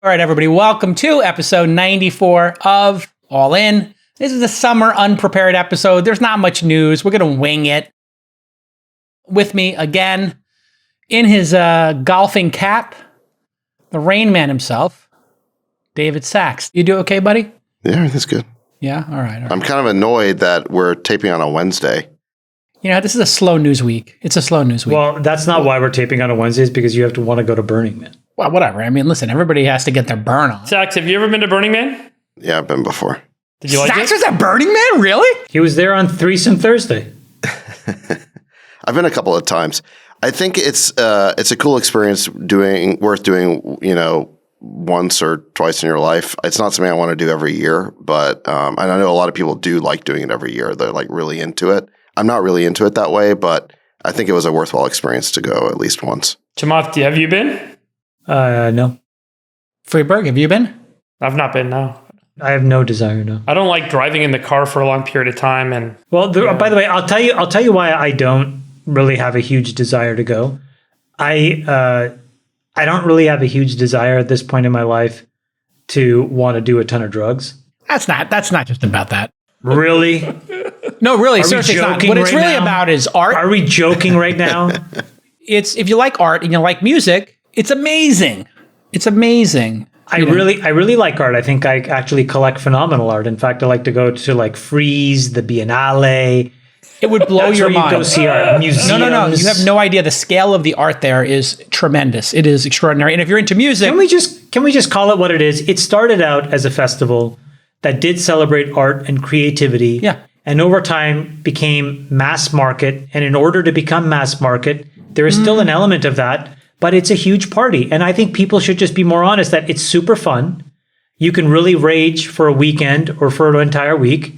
All right, everybody, welcome to episode 94 of All In. This is a summer unprepared episode. There's not much news. We're going to wing it. With me again, in his golfing cap, the Rain Man himself, David Sachs. You do okay, buddy? Yeah, everything's good. Yeah? All right. I'm kind of annoyed that we're taping on a Wednesday. You know, this is a slow news week. It's a slow news week. Well, that's not why we're taping on a Wednesday, is because you have to want to go to Burning Man. Well, whatever. I mean, listen, everybody has to get their burn on. Sachs, have you ever been to Burning Man? Yeah, I've been before. Did you like Sachs it? was at Burning Man? Really? He was there on Threesome Thursday. I've been a couple of times. I think it's a cool experience worth doing, you know, once or twice in your life. It's not something I want to do every year, but and I know a lot of people do like doing it every year. They're like really into it. I'm not really into it that way, but I think it was a worthwhile experience to go at least once. Chamath, have you been? No. Freeberg, have you been? I've not been, no. I have no desire, no. I don't like driving in the car for a long period of time. And Well, by the way, I'll tell you why I don't really have a huge desire to go. I don't really have a huge desire at this point in my life to want to do a ton of drugs. That's not just about that. Really? No, really, Are we seriously, it's not. joking What it's right really now? about is art. Are we joking right now? It's if you like art and you like music, it's amazing. It's amazing. I really like art. I think I actually collect phenomenal art. In fact, I like to go to like Frieze, the Biennale. It would blow That's your where you mind. go see art. Museums. No. You have no idea. The scale of the art there is tremendous. It is extraordinary. And if you're into music, Can we just call it what it is? It started out as a festival that did celebrate art and creativity. Yeah. And over time became mass market. And in order to become mass market, there is still an element of that, but it's a huge party. And I think people should just be more honest that it's super fun. You can really rage for a weekend or for an entire week.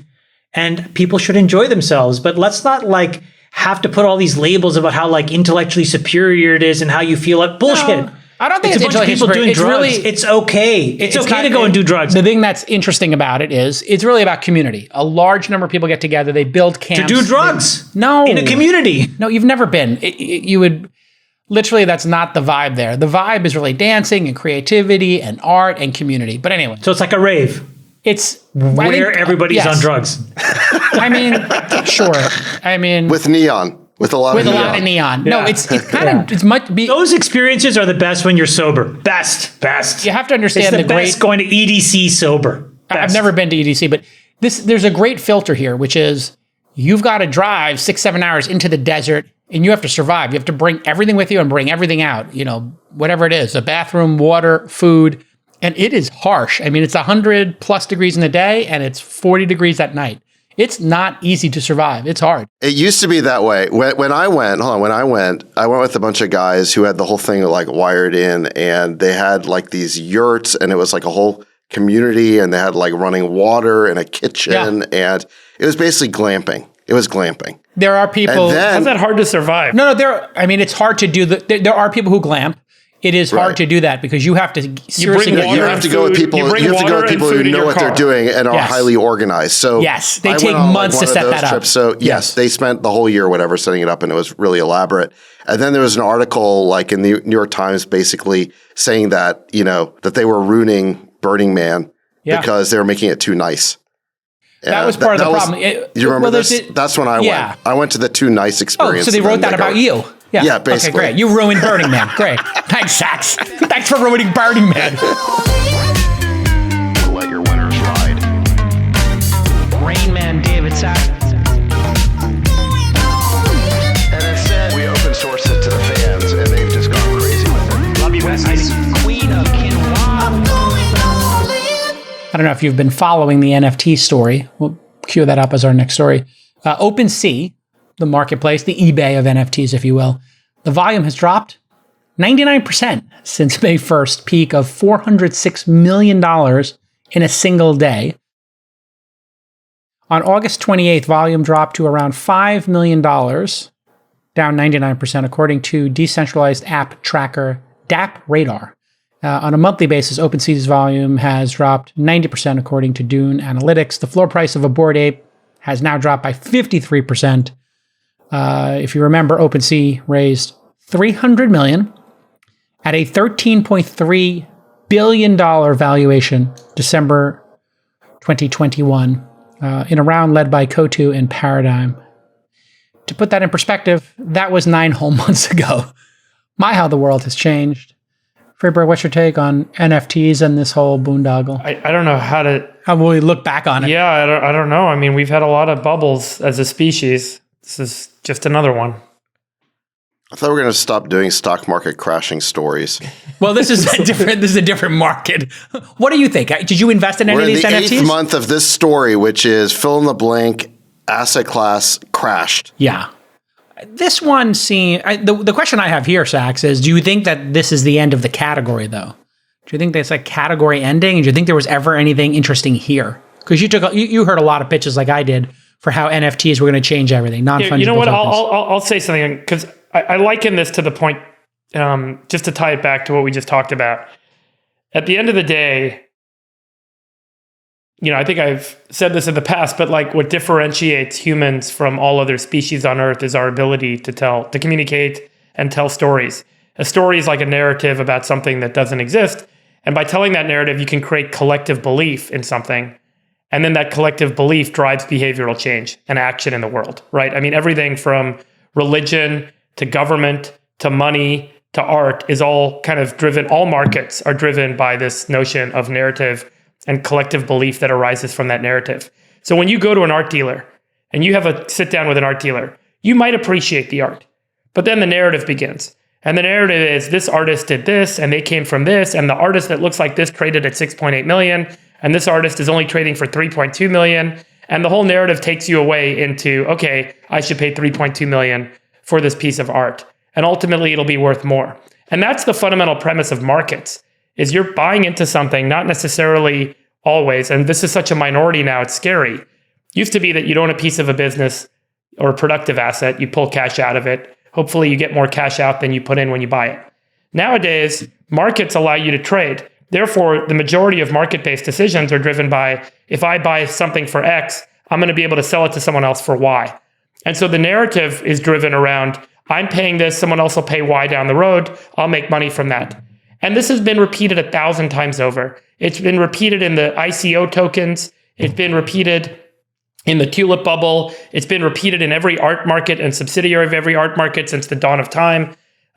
And people should enjoy themselves. But let's not like have to put all these labels about how like intellectually superior it is and how you feel like bullshit. No, I don't think it's a it's bunch of people intellectually doing superior. drugs. It's really- It's okay. It's okay not- to go and do drugs. The thing that's interesting about it is it's really about community. A large number of people get together. They build To camps. do drugs. No. In a community. No, you've never been. You would literally. That's not the vibe there. The vibe is really dancing and creativity and art and community. But anyway, So it's like a rave it's where everybody's yes. on drugs. I mean, sure. I mean, With neon. With a lot with of a neon. lot of neon. No, Yeah. it's kind of it's much. Those experiences are the best when you're sober. Best. You have to understand It's the the best great. going to EDC sober. I've Best. never been to EDC, but there's a great filter here, which is you've got to drive 6-7 hours into the desert and you have to survive. You have to bring everything with you and bring everything out, you know, whatever it is, a bathroom, water, food. And it is harsh. I mean, it's 100 plus degrees in the day and it's 40 degrees at night. It's not easy to survive. It's hard. It used to be that way. When I went with a bunch of guys who had the whole thing like wired in, and they had like these yurts, and it was like a whole community, and they had like running water and a kitchen, and it was basically glamping. It was glamping. There are people. And then- how's that hard to survive? No, I mean, it's hard to do. There are people who glamp. It is hard Right. to do that because you have to seriously. bring water You have to go with food- people. you bring You have to go water with and people who food in know your what they're car. doing and are Yes. highly organized. So Yes, they I take went on, months one to of set those that up. trips. So yes, they spent the whole year, whatever, setting it up, and it was really elaborate. And then there was an article like in the New York Times, basically saying that that they were ruining Burning Man because they were making it too nice. That was part of the problem. You remember well, this? That's when I went. I went to the too nice Oh, experience. so they wrote that about you. Yeah, basically. Okay, great. You ruined Burning Man. Great. Thanks, Sachs. Thanks for ruining Burning Man. Let your winners ride. Rain Man, David Sachs. And instead, we open source it to the fans, and they've just gone crazy with it. Love you, Besties. Queen of Quinoa. I don't know if you've been following the NFT story. We'll cue that up as our next story. OpenSea, the marketplace, the eBay of NFTs, if you will, the volume has dropped 99% since May 1st, peak of $406 million in a single day. On August 28th, volume dropped to around $5 million, down 99%, according to decentralized app tracker DApp Radar. On a monthly basis, OpenSea's volume has dropped 90%, according to Dune Analytics. The floor price of a Bored Ape has now dropped by 53%. If you remember, OpenSea raised $300 million at a $13.3 billion valuation, December 2021, in a round led by Coatue and Paradigm. To put that in perspective, that was 9 whole months ago. My, how the world has changed. Freeberg, what's your take on NFTs and this whole boondoggle? I don't know How will we look back on it? Yeah, I don't know. I mean, we've had a lot of bubbles as a species. This is just another one. I thought we were going to stop doing stock market crashing stories. Well, this is a different market. What do you think? Did you invest in any We're of in these the NFTs? 8th month of this story, which is fill in the blank, asset class crashed. Yeah. This one seems... The question I have here, Sachs, is do you think that this is the end of the category, though? Do you think that's a category ending? And do you think there was ever anything interesting here? Because you heard a lot of pitches like I did for how NFTs were going to change everything. Non-fungible You know what? tokens. I'll say something because I liken this to the point, just to tie it back to what we just talked about. At the end of the day, I think I've said this in the past, but like what differentiates humans from all other species on Earth is our ability to communicate and tell stories. A story is like a narrative about something that doesn't exist. And by telling that narrative, you can create collective belief in something. And then that collective belief drives behavioral change and action in the world, right? I mean, everything from religion to government to money to art is all kind of driven. All markets are driven by this notion of narrative and collective belief that arises from that narrative. So when you go to an art dealer and you have a sit down with an art dealer, you might appreciate the art, but then the narrative begins. And the narrative is this artist did this and they came from this. And the artist that looks like this traded at 6.8 million. And this artist is only trading for 3.2 million. And the whole narrative takes you away into, okay, I should pay 3.2 million for this piece of art. And ultimately it'll be worth more. And that's the fundamental premise of markets. Is you're buying into something, not necessarily always, and this is such a minority now, it's scary. Used to be that you'd own a piece of a business or a productive asset, you pull cash out of it. Hopefully you get more cash out than you put in when you buy it. Nowadays, markets allow you to trade. Therefore, the majority of market-based decisions are driven by, if I buy something for X, I'm going to be able to sell it to someone else for Y. And so the narrative is driven around, I'm paying this, someone else will pay Y down the road, I'll make money from that. And this has been repeated 1,000 times over. It's been repeated in the ICO tokens. It's been repeated in the tulip bubble. It's been repeated in every art market and subsidiary of every art market since the dawn of time,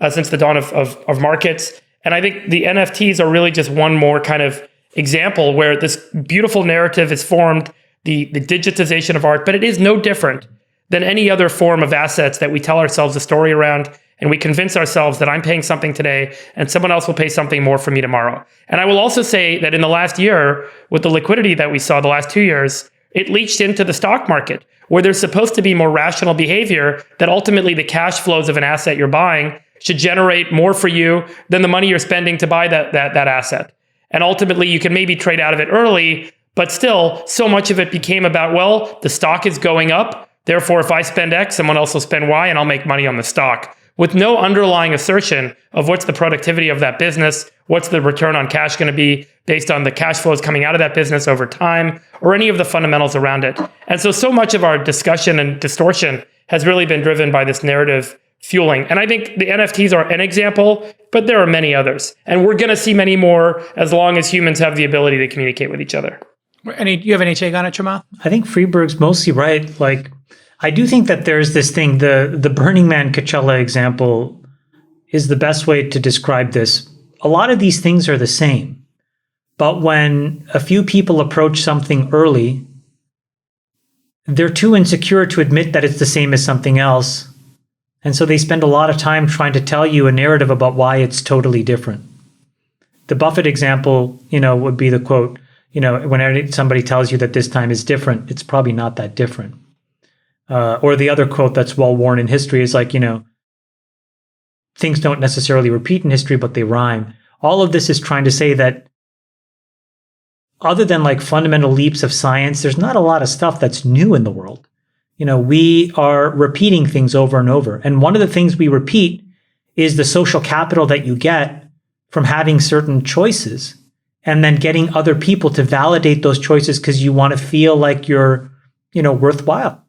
since the dawn of markets. And I think the NFTs are really just one more kind of example where this beautiful narrative is formed, the digitization of art, but it is no different than any other form of assets that we tell ourselves a story around. And we convince ourselves that I'm paying something today and someone else will pay something more for me tomorrow. And I will also say that in the last year, with the liquidity that we saw the last 2 years, it leached into the stock market where there's supposed to be more rational behavior that ultimately the cash flows of an asset you're buying should generate more for you than the money you're spending to buy that asset. And ultimately you can maybe trade out of it early, but still so much of it became about, well, the stock is going up. Therefore, if I spend X, someone else will spend Y and I'll make money on the stock, with no underlying assertion of what's the productivity of that business, what's the return on cash going to be based on the cash flows coming out of that business over time, or any of the fundamentals around it. And so much of our discussion and distortion has really been driven by this narrative fueling. And I think the NFTs are an example, but there are many others. And we're going to see many more as long as humans have the ability to communicate with each other. You have any take on it, Jamal? I think Freeberg's mostly right. Like, I do think that there's this thing, the Burning Man Coachella example is the best way to describe this. A lot of these things are the same, but when a few people approach something early, they're too insecure to admit that it's the same as something else. And so they spend a lot of time trying to tell you a narrative about why it's totally different. The Buffett example, would be the quote, when somebody tells you that this time is different, it's probably not that different. Or the other quote that's well worn in history is like, things don't necessarily repeat in history, but they rhyme. All of this is trying to say that other than like fundamental leaps of science, there's not a lot of stuff that's new in the world. We are repeating things over and over. And one of the things we repeat is the social capital that you get from having certain choices and then getting other people to validate those choices because you want to feel like you're, worthwhile.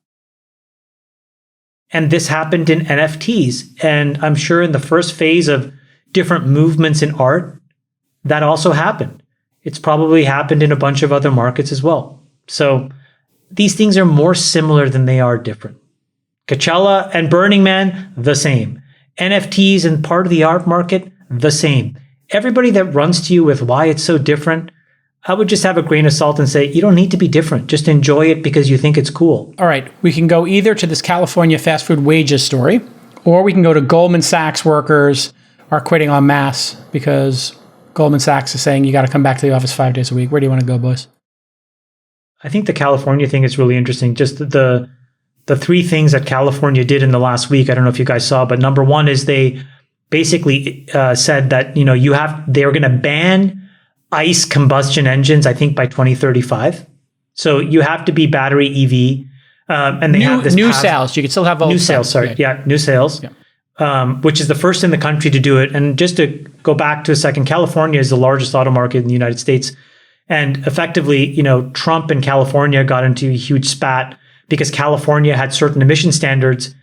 And this happened in NFTs. And I'm sure in the first phase of different movements in art, that also happened. It's probably happened in a bunch of other markets as well. So these things are more similar than they are different. Coachella and Burning Man, the same. NFTs and part of the art market, the same. Everybody that runs to you with why it's so different, I would just have a grain of salt and say, you don't need to be different. Just enjoy it because you think it's cool. All right. We can go either to this California fast food wages story, or we can go to Goldman Sachs workers are quitting en masse because Goldman Sachs is saying you got to come back to the office 5 days a week. Where do you want to go, boys? I think the California thing is really interesting. Just the three things that California did in the last week. I don't know if you guys saw, but number one is they basically said that they were going to ban ICE combustion engines, I think, by 2035. So you have to be battery EV, and they have this new sales. You can still have old new sales. Sorry, new sales, which is the first in the country to do it. And just to go back to a second, California is the largest auto market in the United States, and effectively, Trump and California got into a huge spat because California had certain emission standards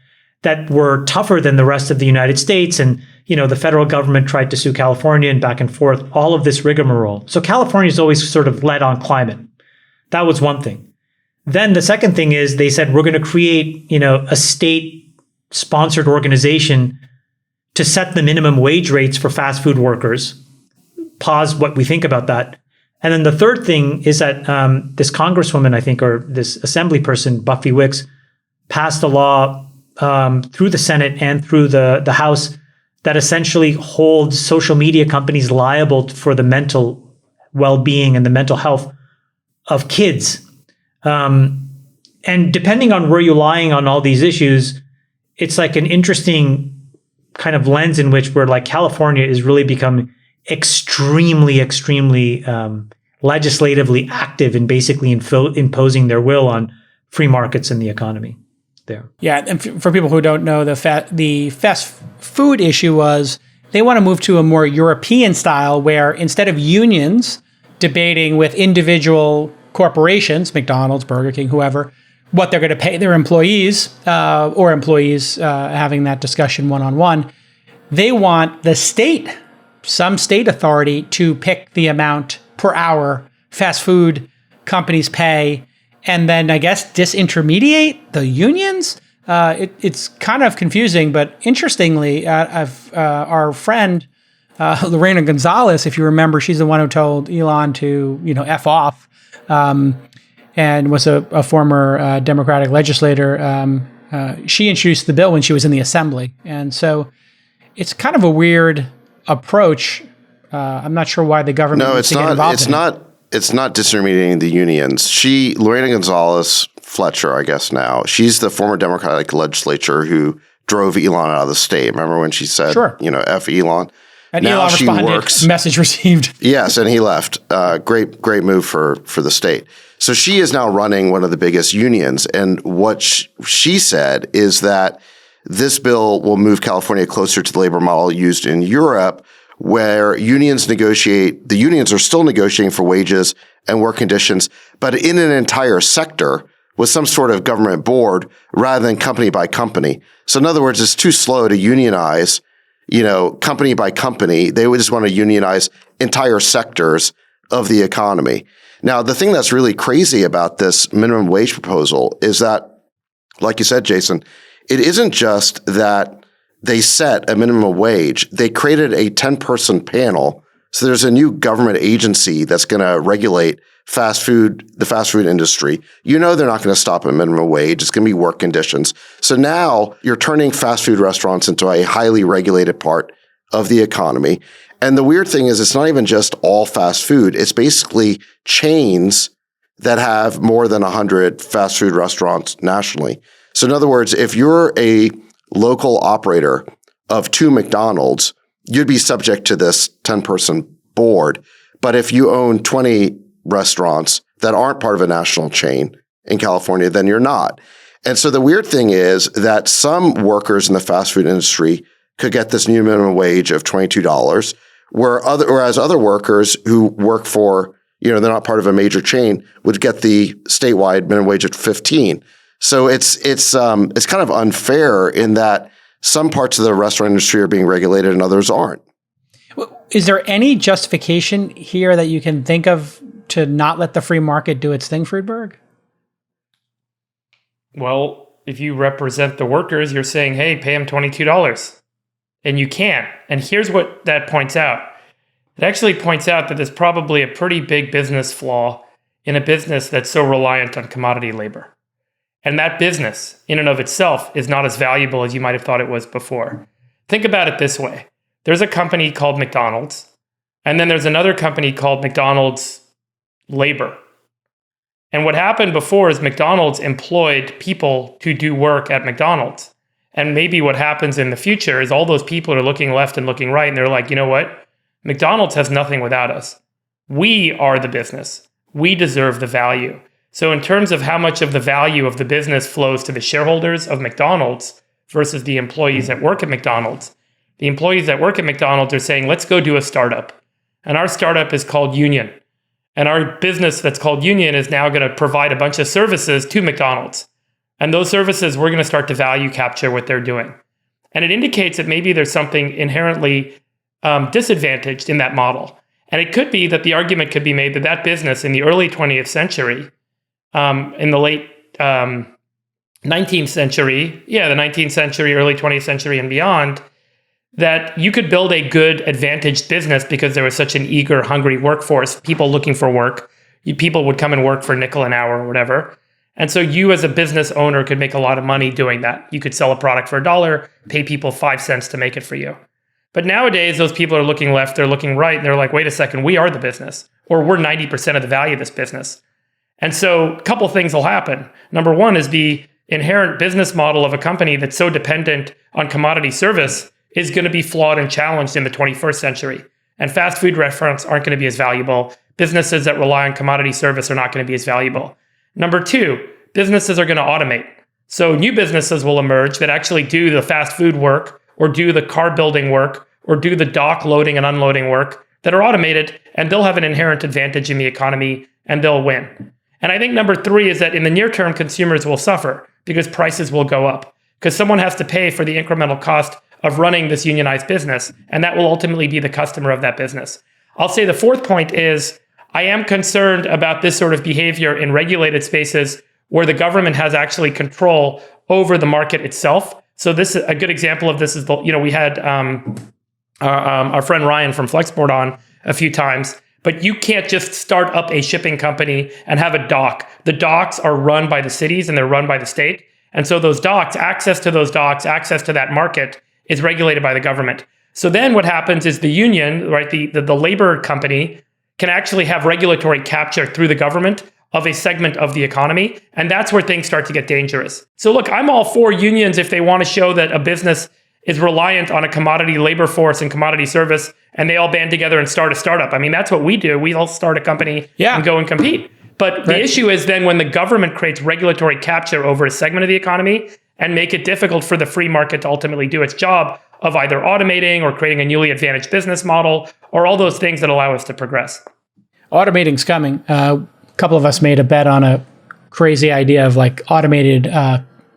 that were tougher than the rest of the United States. And, the federal government tried to sue California and back and forth, all of this rigmarole. So California's always sort of led on climate. That was one thing. Then the second thing is they said, we're going to create, a state-sponsored organization to set the minimum wage rates for fast food workers. Pause what we think about that. And then the third thing is that this congresswoman, I think, or this assembly person, Buffy Wicks, passed a law through the Senate and through the House that essentially holds social media companies liable for the mental well-being and the mental health of kids. And depending on where you're lying on all these issues, it's like an interesting kind of lens in which we're like California is really becoming extremely legislatively active in basically imposing their will on free markets in the economy there. Yeah, and for people who don't know, the fast food issue was they want to move to a more European style where instead of unions debating with individual corporations, McDonald's, Burger King, whoever, what they're going to pay their employees or employees having that discussion one-on-one, they want the state, some state authority to pick the amount per hour fast food companies pay, and then I guess disintermediate the unions. It's kind of confusing, but interestingly, our friend Lorena Gonzalez, if you remember, she's the one who told Elon to F off, and was a former Democratic legislator. She introduced the bill when she was in the assembly, and so it's kind of a weird approach. I'm not sure why the government. No, it's not. It's not disintermediating the unions. Lorena Gonzalez Fletcher, I guess now, she's the former Democratic legislature who drove Elon out of the state. Remember when she said, sure, F Elon? And now Elon responded, message received. Yes, and he left. Great move for the state. So she is now running one of the biggest unions. And what she said is that this bill will move California closer to the labor model used in Europe, where unions negotiate. The unions are still negotiating for wages and work conditions, but in an entire sector with some sort of government board rather than company by company. So in other words, it's too slow to unionize, company by company. They would just want to unionize entire sectors of the economy. Now, the thing that's really crazy about this minimum wage proposal is that, like you said, Jason, it isn't just that they set a minimum wage. They created a 10-person panel. So there's a new government agency that's going to regulate the fast food industry. They're not going to stop at minimum wage. It's going to be work conditions. So now you're turning fast food restaurants into a highly regulated part of the economy. And the weird thing is it's not even just all fast food. It's basically chains that have more than 100 fast food restaurants nationally. So in other words, if you're a local operator of 2 McDonald's, you'd be subject to this 10-person board. But if you own 20 restaurants that aren't part of a national chain in California, then you're not. And so the weird thing is that some workers in the fast food industry could get this new minimum wage of $22, whereas other workers who work for, they're not part of a major chain would get the statewide minimum wage at $15. So it's kind of unfair in that some parts of the restaurant industry are being regulated and others aren't. Is there any justification here that you can think of to not let the free market do its thing, Friedberg? Well, if you represent the workers, you're saying, hey, pay them $22. And you can't. And here's what that points out. It actually points out that there's probably a pretty big business flaw in a business that's so reliant on commodity labor. And that business, in and of itself, is not as valuable as you might have thought it was before. Think about it this way. There's a company called McDonald's, and then there's another company called McDonald's Labor. And what happened before is McDonald's employed people to do work at McDonald's. And maybe what happens in the future is all those people are looking left and looking right, and they're like, you know what? McDonald's has nothing without us. We are the business. We deserve the value. So in terms of how much of the value of the business flows to the shareholders of McDonald's versus the employees that work at McDonald's, the employees that work at McDonald's are saying, let's go do a startup. And our startup is called Union. And our business that's called Union is now going to provide a bunch of services to McDonald's. And those services, we're going to start to value capture what they're doing. And it indicates that maybe there's something inherently disadvantaged in that model. And it could be that the argument could be made that that business in the early 20th century, in the late 19th century, the 19th century, early 20th century and beyond, that you could build a good advantaged business because there was such an eager, hungry workforce, people looking for work. People would come and work for a nickel an hour or whatever. And so you as a business owner could make a lot of money doing that. You could sell a product for $1, pay people 5 cents to make it for you. But nowadays, those people are looking left, they're looking right, and they're like, wait a second, we are the business, or we're 90% of the value of this business. And so a couple things will happen. Number one is the inherent business model of a company that's so dependent on commodity service is going to be flawed and challenged in the 21st century. And fast food restaurants aren't going to be as valuable. Businesses that rely on commodity service are not going to be as valuable. Number two, businesses are going to automate. So new businesses will emerge that actually do the fast food work or do the car building work or do the dock loading and unloading work that are automated, and they'll have an inherent advantage in the economy and they'll win. And I think number three is that in the near term, consumers will suffer because prices will go up because someone has to pay for the incremental cost of running this unionized business, and that will ultimately be the customer of that business. I'll say the fourth point is I am concerned about this sort of behavior in regulated spaces where the government has actually control over the market itself. So this is a good example of this is we had our friend Ryan from Flexport on a few times, but you can't just start up a shipping company and have a dock. The docks are run by the cities and they're run by the state. And so those docks, access to that market is regulated by the government. So then what happens is the union, right, the labor company can actually have regulatory capture through the government of a segment of the economy. And that's where things start to get dangerous. So look, I'm all for unions if they want to show that a business is reliant on a commodity labor force and commodity service, and they all band together and start a startup. I mean, that's what we do. We all start a company and go and compete. But the issue is then when the government creates regulatory capture over a segment of the economy and make it difficult for the free market to ultimately do its job of either automating or creating a newly advantaged business model or all those things that allow us to progress. Automating's coming. A couple of us made a bet on a crazy idea of like automated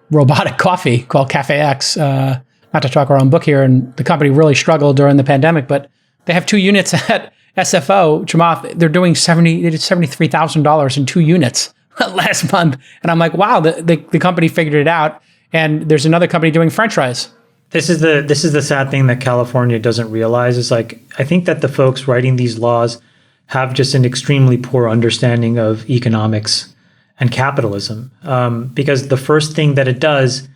robotic coffee called Cafe X. Not to talk our own book here, and the company really struggled during the pandemic, but they have 2 units at SFO, Chamath. They did $73,000 in 2 units last month. And I'm like, wow, the company figured it out. And there's another company doing French fries. This is the sad thing that California doesn't realize is like, I think that the folks writing these laws have just an extremely poor understanding of economics and capitalism. Because the first thing that it does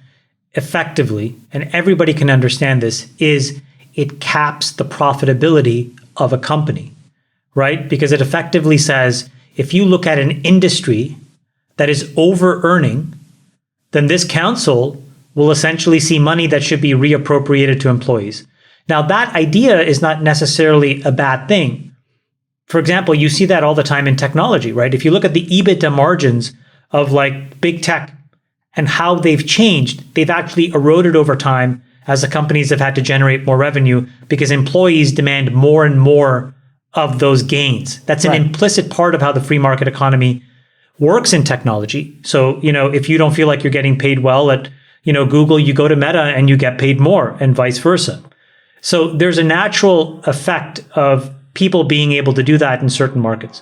effectively, and everybody can understand this, is it caps the profitability of a company, right? Because it effectively says, if you look at an industry that is over earning, then this council will essentially see money that should be reappropriated to employees. Now, that idea is not necessarily a bad thing. For example, you see that all the time in technology, right? If you look at the EBITDA margins of like big tech and how they've changed, they've actually eroded over time as the companies have had to generate more revenue because employees demand more and more of those gains. That's an implicit part of how the free market economy works in technology. So, if you don't feel like you're getting paid well at, Google, you go to Meta and you get paid more and vice versa. So there's a natural effect of people being able to do that in certain markets.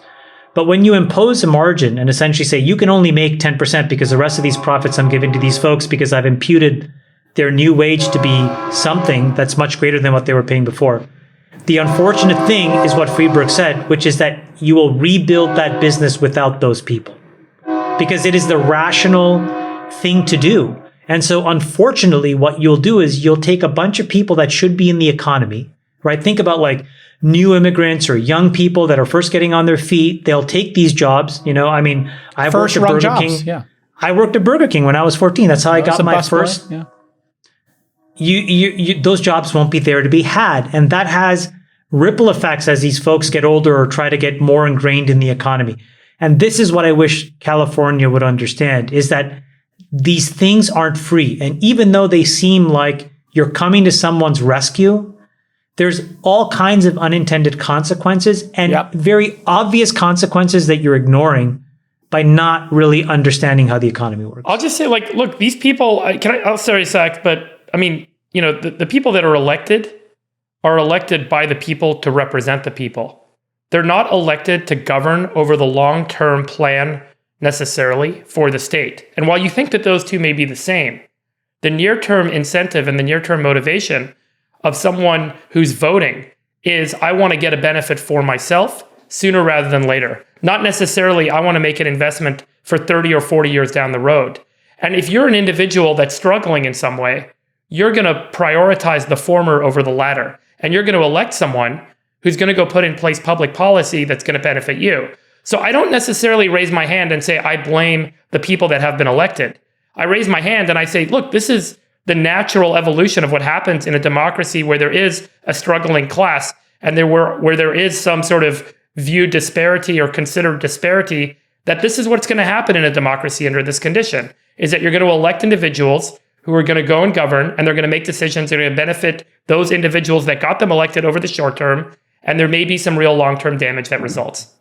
But when you impose a margin and essentially say, you can only make 10% because the rest of these profits I'm giving to these folks because I've imputed their new wage to be something that's much greater than what they were paying before. The unfortunate thing is what Friedberg said, which is that you will rebuild that business without those people because it is the rational thing to do. And so unfortunately, what you'll do is you'll take a bunch of people that should be in the economy, right? Think about like new immigrants or young people that are first getting on their feet. They'll take these jobs. I mean, I've worked at Burger King. Yeah. I worked at Burger King when I was 14. That's how I got my first. Yeah. You those jobs won't be there to be had. And that has ripple effects as these folks get older or try to get more ingrained in the economy. And this is what I wish California would understand is that these things aren't free. And even though they seem like you're coming to someone's rescue, there's all kinds of unintended consequences and very obvious consequences that you're ignoring by not really understanding how the economy works. I'll just say, like, look, these people, I'll sorry, Zach, but I mean, the people that are elected by the people to represent the people. They're not elected to govern over the long-term plan necessarily for the state. And while you think that those two may be the same, the near-term incentive and the near-term motivation of someone who's voting is, I want to get a benefit for myself sooner rather than later. Not necessarily, I want to make an investment for 30 or 40 years down the road. And if you're an individual that's struggling in some way, you're going to prioritize the former over the latter. And you're going to elect someone who's going to go put in place public policy that's going to benefit you. So I don't necessarily raise my hand and say, I blame the people that have been elected. I raise my hand and I say, look, this is the natural evolution of what happens in a democracy where there is a struggling class and where there is some sort of viewed disparity or considered disparity, that this is what's going to happen in a democracy under this condition, is that you're going to elect individuals who are going to go and govern, and they're going to make decisions that are going to benefit those individuals that got them elected over the short term, and there may be some real long-term damage that results.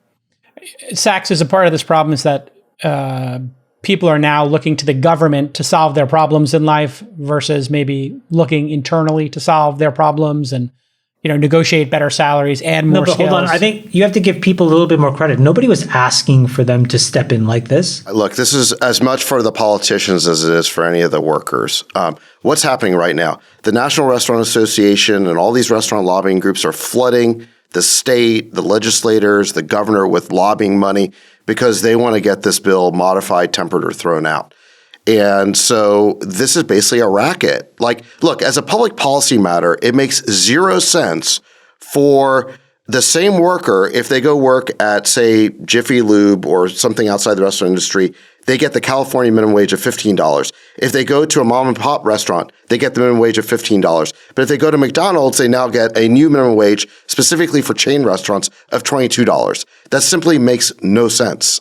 Sachs, is a part of this problem is that people are now looking to the government to solve their problems in life versus maybe looking internally to solve their problems and negotiate better salaries and more skills. Hold on. I think you have to give people a little bit more credit. Nobody was asking for them to step in like this. Look, this is as much for the politicians as it is for any of the workers. What's happening right now? The National Restaurant Association and all these restaurant lobbying groups are flooding the state, the legislators, the governor with lobbying money because they want to get this bill modified, tempered, or thrown out. And so this is basically a racket. Like, look, as a public policy matter, it makes zero sense for the same worker, if they go work at, say, Jiffy Lube or something outside the restaurant industry, they get the California minimum wage of $15. If they go to a mom and pop restaurant, they get the minimum wage of $15. But if they go to McDonald's, they now get a new minimum wage specifically for chain restaurants of $22. That simply makes no sense.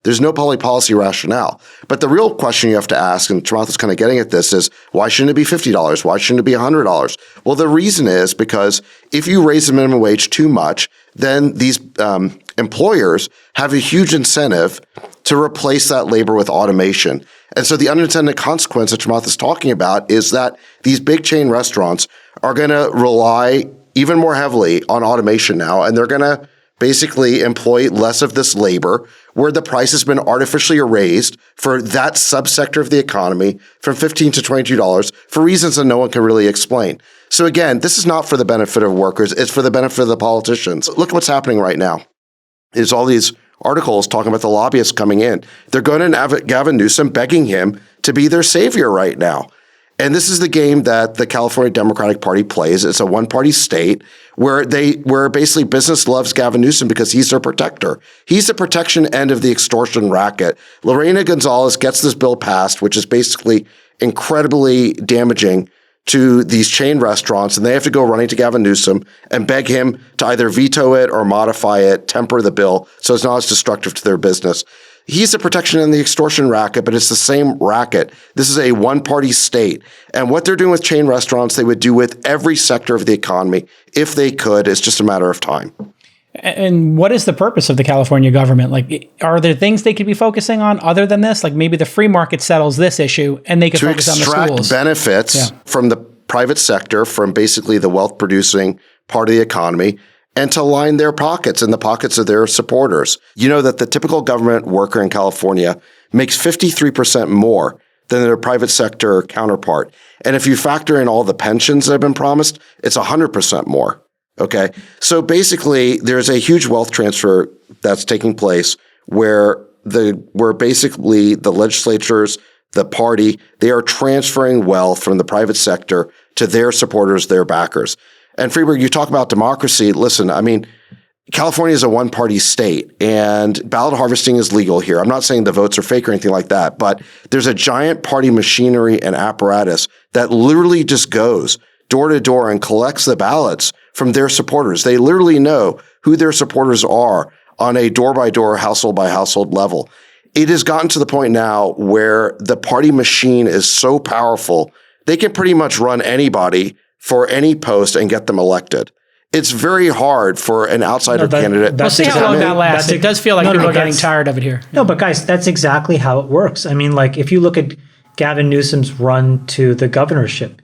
There's no public policy rationale. But the real question you have to ask, and Chamath's kind of getting at this, is why shouldn't it be $50? Why shouldn't it be $100? Well, the reason is because if you raise the minimum wage too much, then these employers have a huge incentive to replace that labor with automation. And so the unintended consequence that Chamath is talking about is that these big chain restaurants are going to rely even more heavily on automation now, and they're going to basically employ less of this labor where the price has been artificially raised for that subsector of the economy from $15 to $22 for reasons that no one can really explain. So again, this is not for the benefit of workers. It's for the benefit of the politicians. Look at what's happening right now. There's all these articles talking about the lobbyists coming in. They're going to Gavin Newsom, begging him to be their savior right now. And this is the game that the California Democratic Party plays. It's a one-party state where basically business loves Gavin Newsom because he's their protector. He's the protection end of the extortion racket. Lorena Gonzalez gets this bill passed, which is basically incredibly damaging to these chain restaurants, and they have to go running to Gavin Newsom and beg him to either veto it or modify it, temper the bill so it's not as destructive to their business. He's the protection in the extortion racket, but it's the same racket. This is a one-party state. And what they're doing with chain restaurants, they would do with every sector of the economy if they could. It's just a matter of time. And what is the purpose of the California government? Like, are there things they could be focusing on other than this? Like maybe the free market settles this issue and they could focus on the schools. To extract benefits from the private sector from basically the wealth producing part of the economy and to line their pockets and the pockets of their supporters. You know that the typical government worker in California makes 53% more than their private sector counterpart. And if you factor in all the pensions that have been promised, it's 100% more. Okay. So basically there's a huge wealth transfer that's taking place where basically the legislatures, the party, they are transferring wealth from the private sector to their supporters, their backers. And Freeberg, you talk about democracy. Listen, I mean, California is a one-party state and ballot harvesting is legal here. I'm not saying the votes are fake or anything like that, but there's a giant party machinery and apparatus that literally just goes door to door and collects the ballots from their supporters. They literally know who their supporters are on a door-by-door, household-by-household level. It has gotten to the point now where the party machine is so powerful, they can pretty much run anybody for any post and get them elected. It's very hard for an outsider candidate. We'll see how long that lasts. It does feel like people are getting tired of it here. No, but guys, that's exactly how it works. I mean, like if you look at Gavin Newsom's run to the governorship,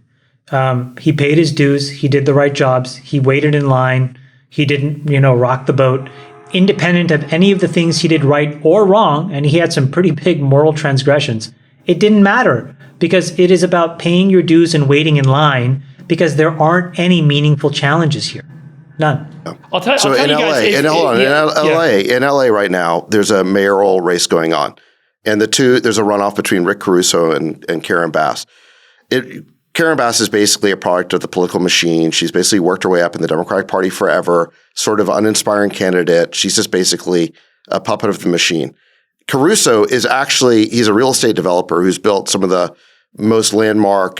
he paid his dues. He did the right jobs. He waited in line. He didn't, rock the boat. Independent of any of the things he did right or wrong, and he had some pretty big moral transgressions, it didn't matter because it is about paying your dues and waiting in line because there aren't any meaningful challenges here. None. I'll tell you guys. In LA right now, there's a mayoral race going on. And there's a runoff between Rick Caruso and Karen Bass. Karen Bass is basically a product of the political machine. She's basically worked her way up in the Democratic Party forever, sort of uninspiring candidate. She's just basically a puppet of the machine. Caruso he's a real estate developer who's built some of the most landmark,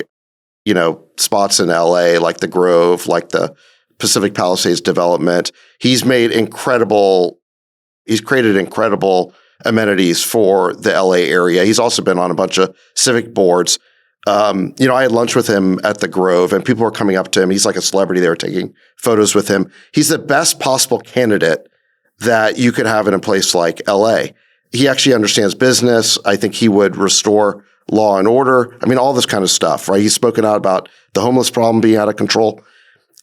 spots in LA, like the Grove, like the Pacific Palisades development. He's created incredible amenities for the LA area. He's also been on a bunch of civic boards. I had lunch with him at the Grove and people were coming up to him. He's like a celebrity. They were taking photos with him. He's the best possible candidate that you could have in a place like LA. He actually understands business. I think he would restore law and order. I mean, all this kind of stuff, right? He's spoken out about the homeless problem being out of control.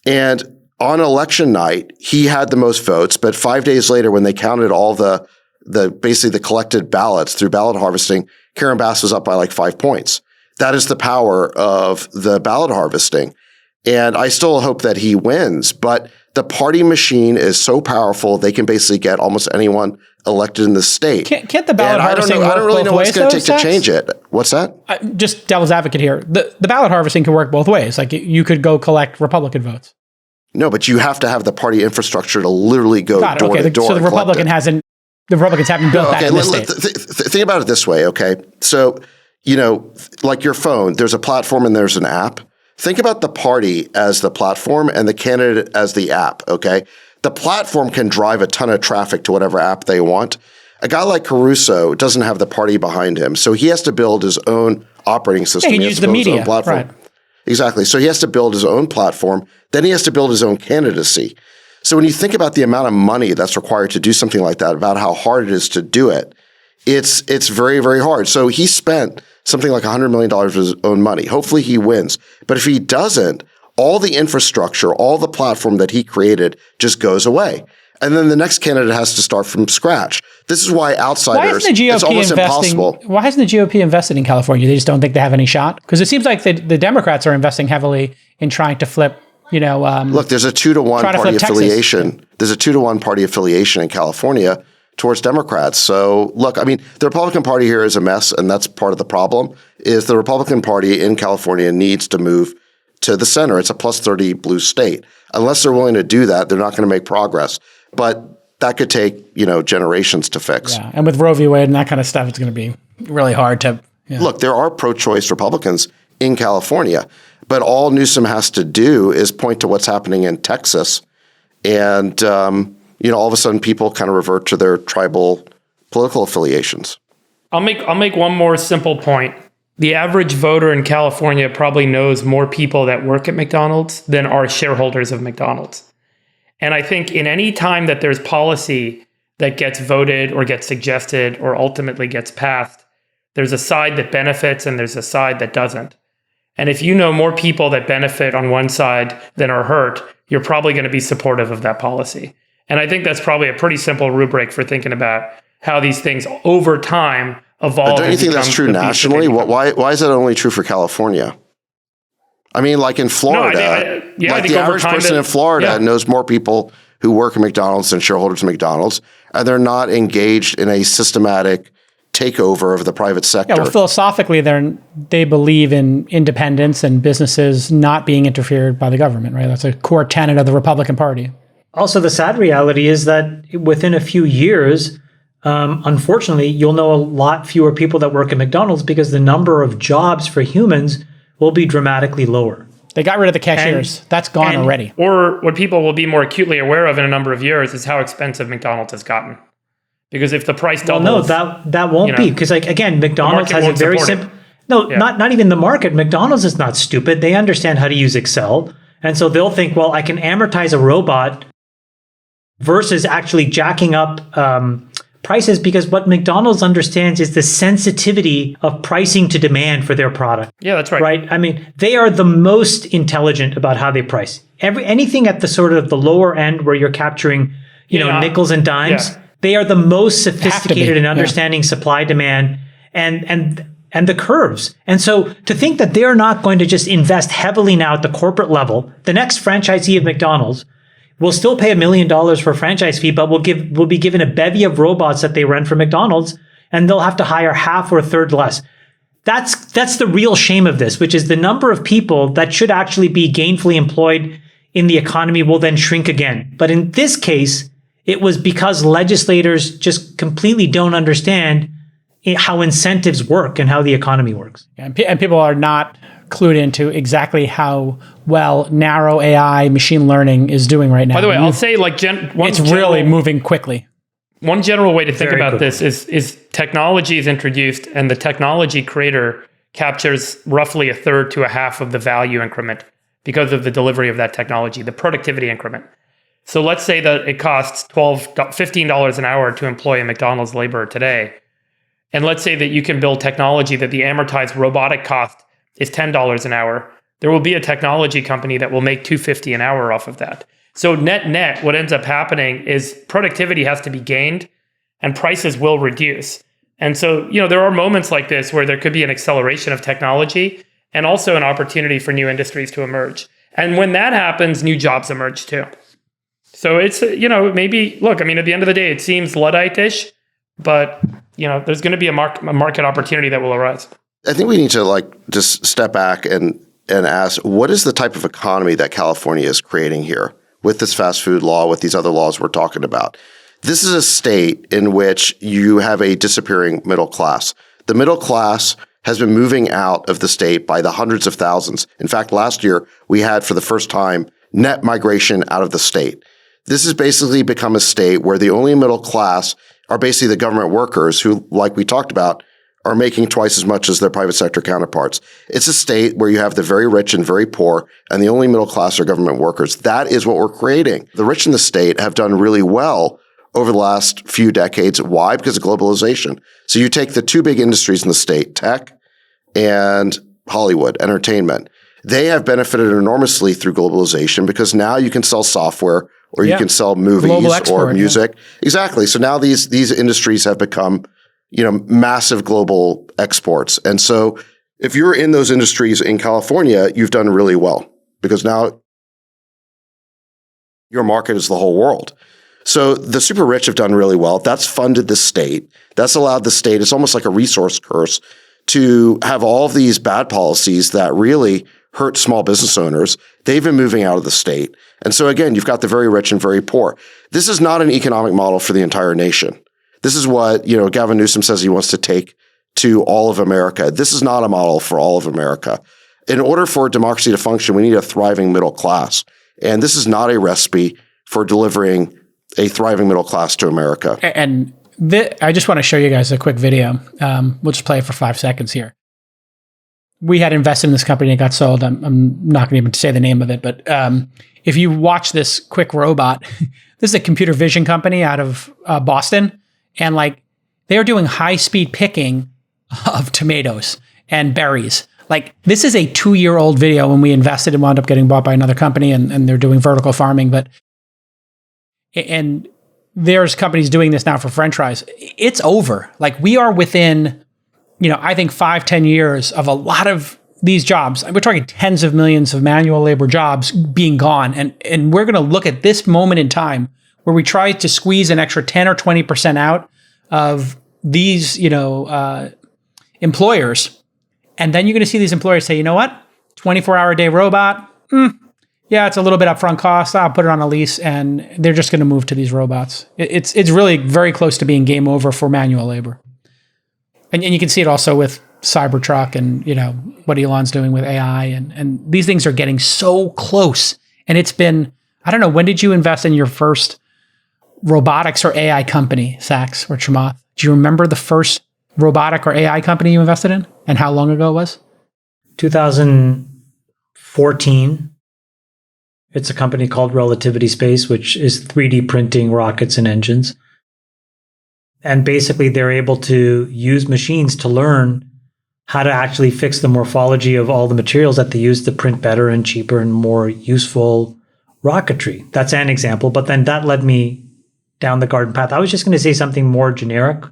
And on election night, he had the most votes, but 5 days later, when they counted all the basically the collected ballots through ballot harvesting, Karen Bass was up by like 5 points. That is the power of the ballot harvesting. And I still hope that he wins, but the party machine is so powerful, they can basically get almost anyone elected in the state. Can't the ballot harvesting work both ways? I don't really know what's going to take to change it. What's that? Just devil's advocate here. The ballot harvesting can work both ways. Like you could go collect Republican votes. No, but you have to have the party infrastructure to literally go door to door. So the Republicans haven't built that in this state. Think about it this way, okay? So, like your phone, there's a platform and there's an app. Think about the party as the platform and the candidate as the app, okay? The platform can drive a ton of traffic to whatever app they want. A guy like Caruso doesn't have the party behind him, so he has to build his own operating system. He can use the media, right? Exactly. So he has to build his own platform. Then he has to build his own candidacy. So when you think about the amount of money that's required to do something like that, about how hard it is to do it, it's very, very hard. So he spent something like $100 million of his own money. Hopefully he wins. But if he doesn't, all the infrastructure, all the platform that he created just goes away. And then the next candidate has to start from scratch. This is why outsiders, it's almost impossible. Why hasn't the GOP invested in California? They just don't think they have any shot? Because it seems like the Democrats are investing heavily in trying to flip, Look, there's a 2-to-1 party affiliation. There's a 2-to-1 party affiliation in California towards Democrats. So look, I mean, the Republican Party here is a mess, and that's part of the problem, is the Republican Party in California needs to move to the center. It's a plus 30 blue state. Unless they're willing to do that, they're not going to make progress. But that could take, generations to fix. Yeah, and with Roe v. Wade and that kind of stuff, it's going to be really hard to... Yeah. Look, there are pro-choice Republicans in California, but all Newsom has to do is point to what's happening in Texas, and all of a sudden people kind of revert to their tribal political affiliations. I'll make one more simple point. The average voter in California probably knows more people that work at McDonald's than are shareholders of McDonald's. And I think in any time that there's policy that gets voted or gets suggested or ultimately gets passed, there's a side that benefits and there's a side that doesn't. And if you know more people that benefit on one side than are hurt, you're probably going to be supportive of that policy. And I think that's probably a pretty simple rubric for thinking about how these things over time evolve. Don't you think that's true nationally? Why is that only true for California? I mean, like in Florida, the average person in Florida knows more people who work at McDonald's than shareholders at McDonald's, and they're not engaged in a systematic takeover of the private sector. Yeah, well, philosophically, they believe in independence and businesses not being interfered by the government, right? That's a core tenet of the Republican Party. Also, the sad reality is that within a few years, unfortunately, you'll know a lot fewer people that work at McDonald's because the number of jobs for humans will be dramatically lower. They got rid of the cashiers. That's gone already. Or what people will be more acutely aware of in a number of years is how expensive McDonald's has gotten. Because if the price doubles... Well, no, that won't be. Because, like, again, McDonald's has a very simple... No, not even the market. McDonald's is not stupid. They understand how to use Excel. And so they'll think, well, I can amortize a robot versus actually jacking up prices, because what McDonald's understands is the sensitivity of pricing to demand for their product. Yeah, that's right. Right? I mean, they are the most intelligent about how they price. Anything at the sort of the lower end where you're capturing, nickels and dimes, they are the most sophisticated in understanding supply, demand, and the curves. And so to think that they're not going to just invest heavily now at the corporate level, the next franchisee of McDonald's will still pay $1 million for a franchise fee, but will be given a bevy of robots that they rent for McDonald's, and they'll have to hire half or a third less. That's the real shame of this, which is the number of people that should actually be gainfully employed in the economy will then shrink again. But in this case, it was because legislators just completely don't understand how incentives work and how the economy works. And people are not clued into exactly how well narrow AI machine learning is doing right now. By the way, I'll say it's really moving quickly. One general way to think about this is technology is introduced and the technology creator captures roughly a third to a half of the value increment because of the delivery of that technology, the productivity increment. So let's say that it costs $15 an hour to employ a McDonald's laborer today. And let's say that you can build technology that the amortized robotic cost is $10 an hour. There will be a technology company that will make $2.50 an hour off of that. So net, what ends up happening is productivity has to be gained and prices will reduce. And so, there are moments like this where there could be an acceleration of technology and also an opportunity for new industries to emerge. And when that happens, new jobs emerge too. So it's, maybe, look, I mean, at the end of the day, it seems Luddite-ish, but, there's going to be a market opportunity that will arise. I think we need to just step back and ask, what is the type of economy that California is creating here with this fast food law, with these other laws we're talking about? This is a state in which you have a disappearing middle class. The middle class has been moving out of the state by the hundreds of thousands. In fact, last year we had for the first time net migration out of the state. This has basically become a state where the only middle class are basically the government workers who, like we talked about, are making twice as much as their private sector counterparts. It's a state where you have the very rich and very poor, and the only middle class are government workers. That is what we're creating. The rich in the state have done really well over the last few decades. Why? Because of globalization. So you take the two big industries in the state, tech and Hollywood, entertainment. They have benefited enormously through globalization because now you can sell software or you can sell movies or music. Yeah. Exactly. So now these industries have become massive global exports. And so if you're in those industries in California, you've done really well because now your market is the whole world. So the super rich have done really well. That's funded the state. That's allowed the state, it's almost like a resource curse, to have all of these bad policies that really hurt small business owners. They've been moving out of the state. And so again, you've got the very rich and very poor. This is not an economic model for the entire nation. This is what, Gavin Newsom says he wants to take to all of America. This is not a model for all of America. In order for democracy to function, we need a thriving middle class. And this is not a recipe for delivering a thriving middle class to America. And I just want to show you guys a quick video. We'll just play it for 5 seconds here. We had invested in this company and it got sold. I'm not going to even say the name of it, but if you watch this quick robot, this is a computer vision company out of Boston. And they are doing high speed picking of tomatoes and berries. Like, this is a 2-year-old video when we invested and wound up getting bought by another company, and they're doing vertical farming. And there's companies doing this now for French fries. It's over. Like, we are within, I think 5-10 years of a lot of these jobs. We're talking tens of millions of manual labor jobs being gone. And we're going to look at this moment in time where we try to squeeze an extra 10 or 20% out of these, employers. And then you're going to see these employers say, you know what? 24-hour day robot. Yeah, it's a little bit upfront cost. I'll put it on a lease, and they're just going to move to these robots. It's really very close to being game over for manual labor. And you can see it also with Cybertruck and, what Elon's doing with AI. And these things are getting so close. And it's been, I don't know, when did you invest in your first robotics or AI company, Sachs or Chamath? Do you remember the first robotic or AI company you invested in and how long ago it was? 2014. It's a company called Relativity Space, which is 3D printing rockets and engines. And basically, they're able to use machines to learn how to actually fix the morphology of all the materials that they use to print better and cheaper and more useful rocketry. That's an example. But then that led me down the garden path. I was just going to say something more generic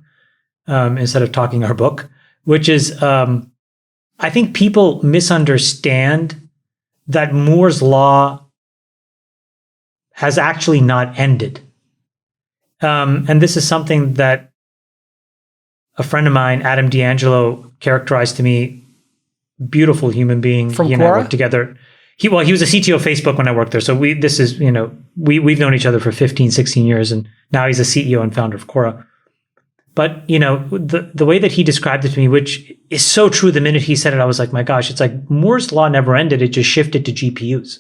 instead of talking our book, which is I think people misunderstand that Moore's law has actually not ended. And this is something that a friend of mine, Adam D'Angelo, characterized to me. Beautiful human being. From he and I worked together. He was a CTO of Facebook when I worked there. So we've known each other for 15, 16 years, and now he's a CEO and founder of Quora. But, the way that he described it to me, which is so true, the minute he said it, I was like, my gosh, it's like Moore's law never ended. It just shifted to GPUs,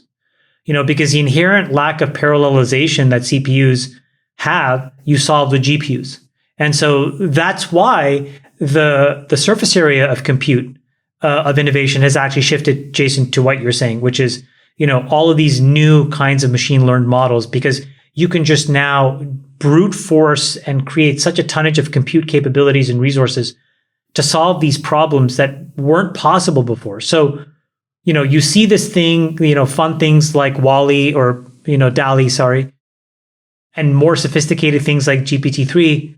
because the inherent lack of parallelization that CPUs have, you solve with GPUs. And so that's why the surface area of compute, of innovation has actually shifted, Jason, to what you're saying, which is, all of these new kinds of machine learned models, because you can just now brute force and create such a tonnage of compute capabilities and resources to solve these problems that weren't possible before. So, you see this thing, fun things like Wall-E or, DALL-E, sorry, and more sophisticated things like GPT-3.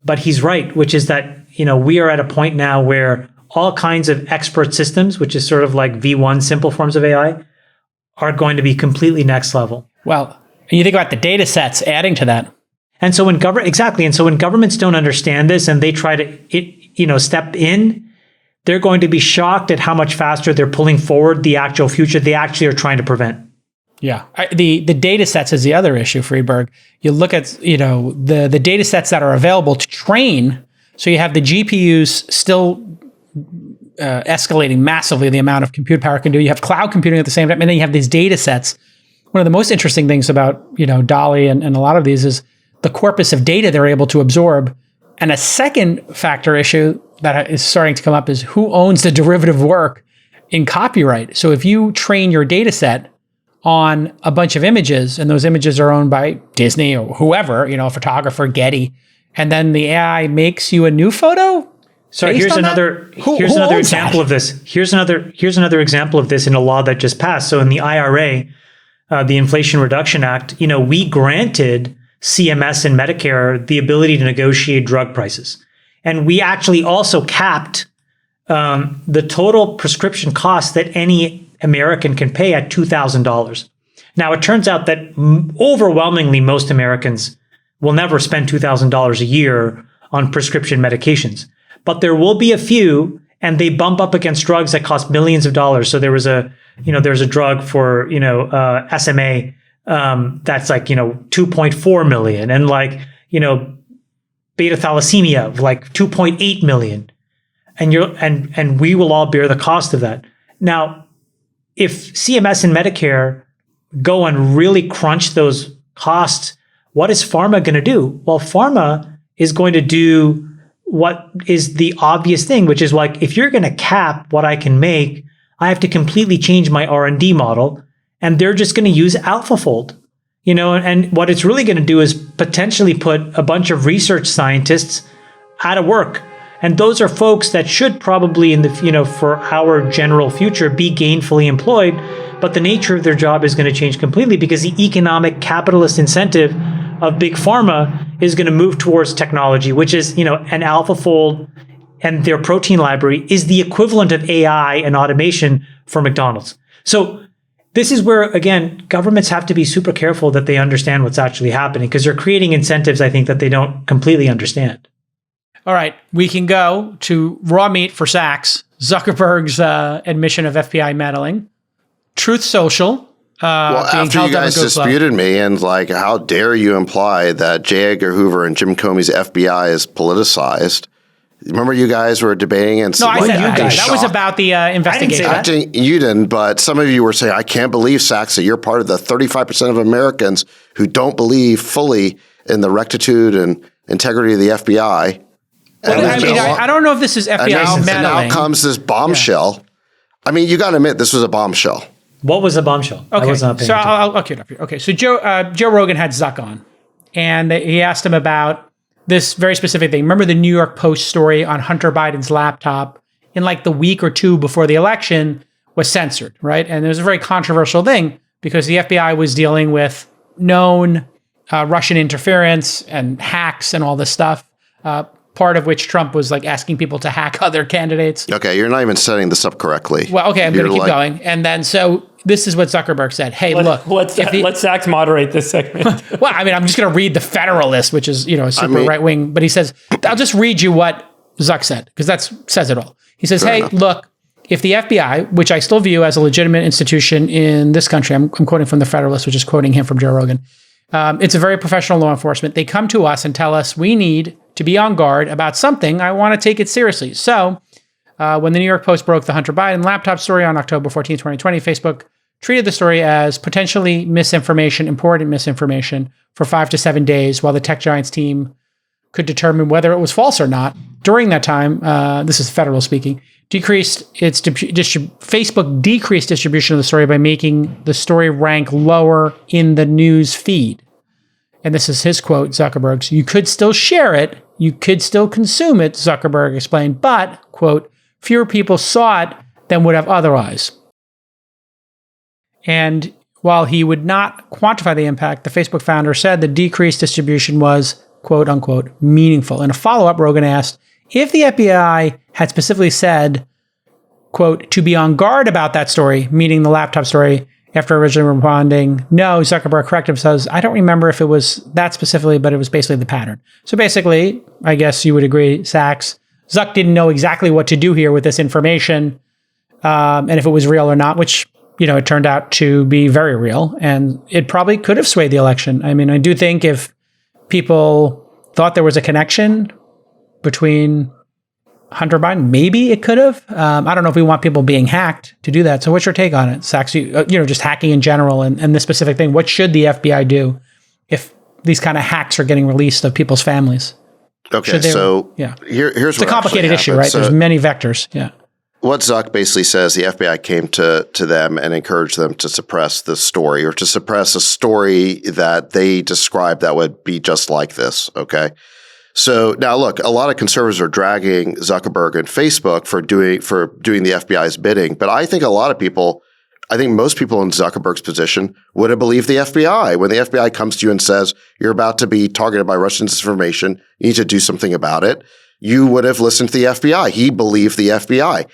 But he's right, which is that, we are at a point now where all kinds of expert systems, which is sort of like V1 simple forms of AI, are going to be completely next level. Well, and you think about the data sets adding to that. And so when governments don't understand this and they try to step in, they're going to be shocked at how much faster they're pulling forward the actual future they actually are trying to prevent. Yeah. The data sets is the other issue, Friedberg. You look at, the data sets that are available to train. So you have the GPUs still escalating massively the amount of compute power it can do. You have cloud computing at the same time. And then you have these data sets. One of the most interesting things about, DALL-E and a lot of these is the corpus of data they're able to absorb. And a second factor issue that is starting to come up is who owns the derivative work in copyright. So if you train your data set on a bunch of images, and those images are owned by Disney or whoever, a photographer, Getty, and then the AI makes you a new photo. So here's another example of this. Here's another example of this in a law that just passed. So in the IRA, the Inflation Reduction Act, we granted CMS and Medicare the ability to negotiate drug prices. And we actually also capped the total prescription cost that any American can pay at $2,000. Now, it turns out that overwhelmingly most Americans will never spend $2,000 a year on prescription medications. But there will be a few, and they bump up against drugs that cost millions of dollars. So there's a drug for, SMA that's like, 2.4 million, and like, beta thalassemia of like 2.8 million. And we will all bear the cost of that. Now, if CMS and Medicare go and really crunch those costs, what is pharma going to do? Well, pharma is going to do what is the obvious thing, which is like, if you're going to cap what I can make, I have to completely change my R&D model, and they're just going to use AlphaFold. And what it's really going to do is potentially put a bunch of research scientists out of work. And those are folks that should probably for our general future be gainfully employed, but the nature of their job is going to change completely because the economic capitalist incentive of big pharma is going to move towards technology, which is, an AlphaFold and their protein library is the equivalent of AI and automation for McDonald's. So this is where, again, governments have to be super careful that they understand what's actually happening because they're creating incentives, I think, that they don't completely understand. All right, we can go to raw meat for Sachs, Zuckerberg's admission of FBI meddling, Truth Social. Well, after you guys disputed me and how dare you imply that J. Edgar Hoover and Jim Comey's FBI is politicized. Remember you guys were debating and no, I said that was about the investigation. I think you didn't, but some of you were saying, I can't believe, Sachs, that you're part of the 35% of Americans who don't believe fully in the rectitude and integrity of the FBI. I don't know if this is FBI meddling. And now comes this bombshell. Yeah. I mean, you got to admit, this was a bombshell. What was a bombshell? Okay, so I'll cue it up here. Okay, so Joe Rogan had Zuck on, and he asked him about this very specific thing. Remember the New York Post story on Hunter Biden's laptop in the week or two before the election was censored, right? And it was a very controversial thing because the FBI was dealing with known Russian interference and hacks and all this stuff. Part of which Trump was asking people to hack other candidates. Okay, you're not even setting this up correctly. Well, okay, I'm going to keep going. And then, so this is what Zuckerberg said. Hey, look. Let's Sachs moderate this segment. Well, I mean, I'm just going to read the Federalist, which is, a super right wing. But he says, I'll just read you what Zuck said, because that says it all. He says, look, if the FBI, which I still view as a legitimate institution in this country, I'm quoting from the Federalist, which is quoting him from Joe Rogan. It's a very professional law enforcement. They come to us and tell us we need to be on guard about something. I want to take it seriously. So when the New York Post broke the Hunter Biden laptop story on October 14, 2020, Facebook treated the story as potentially important misinformation for 5 to 7 days while the tech giants team could determine whether it was false or not. During that time, this is Federal speaking, Facebook decreased distribution of the story by making the story rank lower in the news feed. And this is his quote, Zuckerberg's, "You could still share it, you could still consume it," Zuckerberg explained, but, quote, "fewer people saw it than would have otherwise." And while he would not quantify the impact, the Facebook founder said the decreased distribution was, quote unquote, meaningful. In a follow-up, Rogan asked if the FBI had specifically said, quote, to be on guard about that story, meaning the laptop story, after originally responding, no, Zuckerberg corrected him, says, I don't remember if it was that specifically, but it was basically the pattern. So basically, I guess you would agree, Sachs, Zuck didn't know exactly what to do here with this information, and if it was real or not, which, it turned out to be very real, and it probably could have swayed the election. I mean, I do think if people thought there was a connection between Hunter Biden, maybe it could have. I don't know if we want people being hacked to do that. So what's your take on it, Sachs? Just hacking in general and this specific thing. What should the FBI do if these kind of hacks are getting released of people's families? Okay, here's it's a complicated issue, right? So, there's many vectors. Yeah. What Zuck basically says, the FBI came to them and encouraged them to suppress the story or to suppress a story that they described that would be just like this. Okay. So now look, a lot of conservatives are dragging Zuckerberg and Facebook for doing the FBI's bidding. But I think most people in Zuckerberg's position would have believed the FBI. When the FBI comes to you and says, you're about to be targeted by Russian disinformation, you need to do something about it, you would have listened to the FBI. He believed the FBI.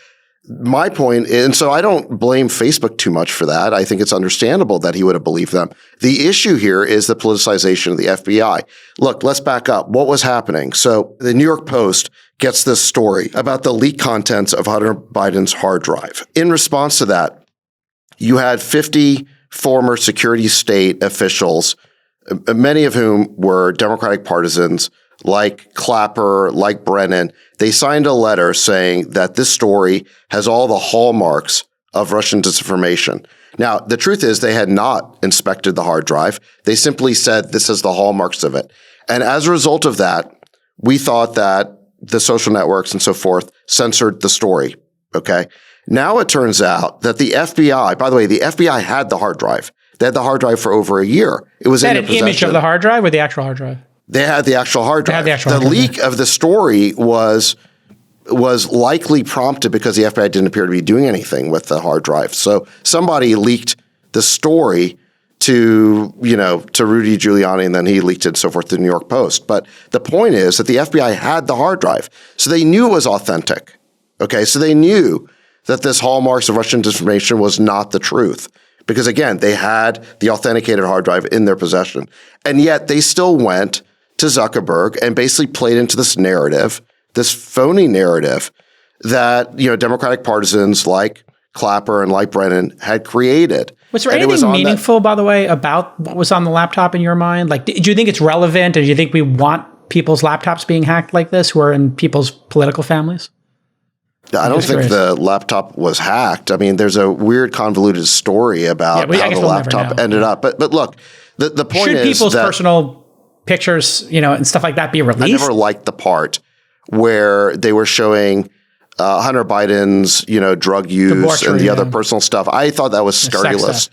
My point, and so I don't blame Facebook too much for that. I think it's understandable that he would have believed them. The issue here is the politicization of the FBI. Look, let's back up. What was happening? So the New York Post gets this story about the leaked contents of Hunter Biden's hard drive. In response to that, you had 50 former security state officials, many of whom were Democratic partisans, like Clapper, like Brennan. They signed a letter saying that this story has all the hallmarks of Russian disinformation. Now, the truth is they had not inspected the hard drive. They simply said this is the hallmarks of it. And as a result of that, we thought that the social networks and so forth censored the story. Okay. Now it turns out that the FBI, by the way, the FBI had the hard drive. They had the hard drive for over a year. It was in their possession. An image of the hard drive or the actual hard drive? They had the actual hard drive. The leak of the story was was likely prompted because the FBI didn't appear to be doing anything with the hard drive. So somebody leaked the story to Rudy Giuliani, and then he leaked it and so forth to the New York Post. But the point is that the FBI had the hard drive. So they knew it was authentic. Okay. So they knew that this hallmarks of Russian disinformation was not the truth. Because again, they had the authenticated hard drive in their possession. And yet they still went to Zuckerberg and basically played into this narrative, this phony narrative that, Democratic partisans like Clapper and like Brennan had created. Was there anything meaningful, by the way, about what was on the laptop in your mind? Like, do you think it's relevant? Or do you think we want people's laptops being hacked like this who are in people's political families? I don't think the laptop was hacked. I mean, there's a weird convoluted story about how the laptop ended up. But look, the point is should people's personal pictures, and stuff like that be released? I never liked the part where they were showing Hunter Biden's, drug use and the other personal stuff. I thought that was scurrilous,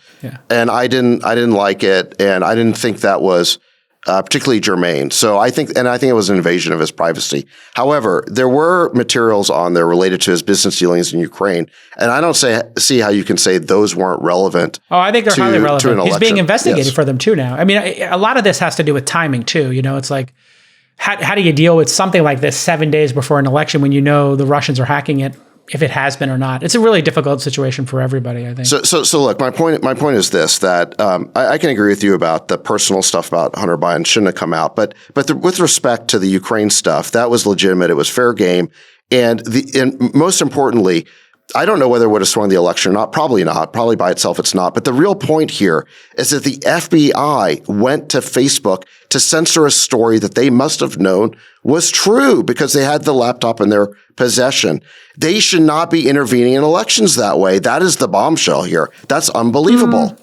and I didn't like it, and I didn't think that was particularly germane. So I think it was an invasion of his privacy. However, there were materials on there related to his business dealings in Ukraine, and I don't see how you can say those weren't relevant. Oh, I think they're highly relevant. He's being investigated for them too now. I mean, a lot of this has to do with timing too. It's like, how do you deal with something like this 7 days before an election when the Russians are hacking it, if it has been or not? It's a really difficult situation for everybody, I think. So look, my point is this, that I can agree with you about the personal stuff about Hunter Biden shouldn't have come out, but with respect to the Ukraine stuff, that was legitimate. It was fair game, and most importantly, I don't know whether it would have swung the election or not. Probably not. Probably by itself, it's not. But the real point here is that the FBI went to Facebook to censor a story that they must have known was true because they had the laptop in their possession. They should not be intervening in elections that way. That is the bombshell here. That's unbelievable.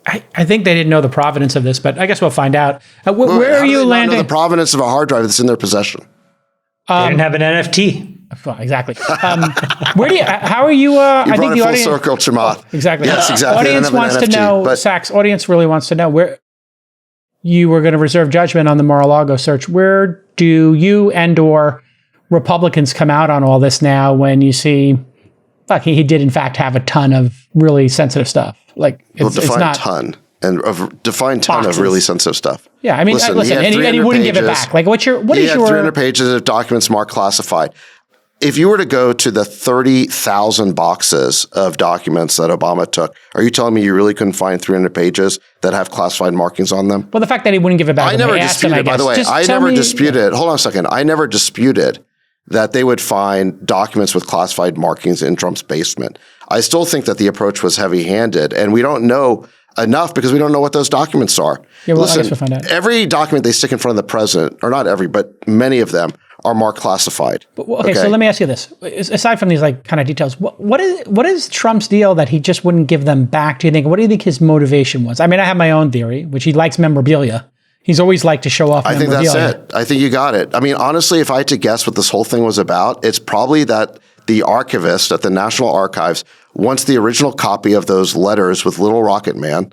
I think they didn't know the provenance of this, but I guess we'll find out. Where are you landing? Know the provenance of a hard drive that's in their possession. They didn't have an NFT. Well, exactly. How are you? I think the audience circle, Chamath. Exactly. Yes, exactly. Audience wants to know. Sachs. Audience really wants to know where you were going to reserve judgment on the Mar-a-Lago search. Where do you and/or Republicans come out on all this now? When you see, he did in fact have a ton of really sensitive stuff. Like it's not ton and define ton boxes. Of really sensitive stuff. Yeah, I mean, listen, and he wouldn't give it back. Like, what is your 300 pages of documents marked classified. If you were to go to the 30,000 boxes of documents that Obama took, are you telling me you really couldn't find 300 pages that have classified markings on them? Well, the fact that he wouldn't give it back. I never disputed, by the way. I never disputed. Hold on a second. I never disputed that they would find documents with classified markings in Trump's basement. I still think that the approach was heavy-handed, and we don't know enough because we don't know what those documents are. Yeah, well, I guess we'll find out. Every document they stick in front of the president, or not every, but many of them, are marked classified. Okay, so let me ask you this. Aside from these kind of details, what is Trump's deal that he just wouldn't give them back, do you think? What do you think his motivation was? I mean, I have my own theory, which he likes memorabilia. He's always liked to show off memorabilia. I think that's it. I think you got it. I mean, honestly, if I had to guess what this whole thing was about, it's probably that the archivist at the National Archives wants the original copy of those letters with Little Rocket Man,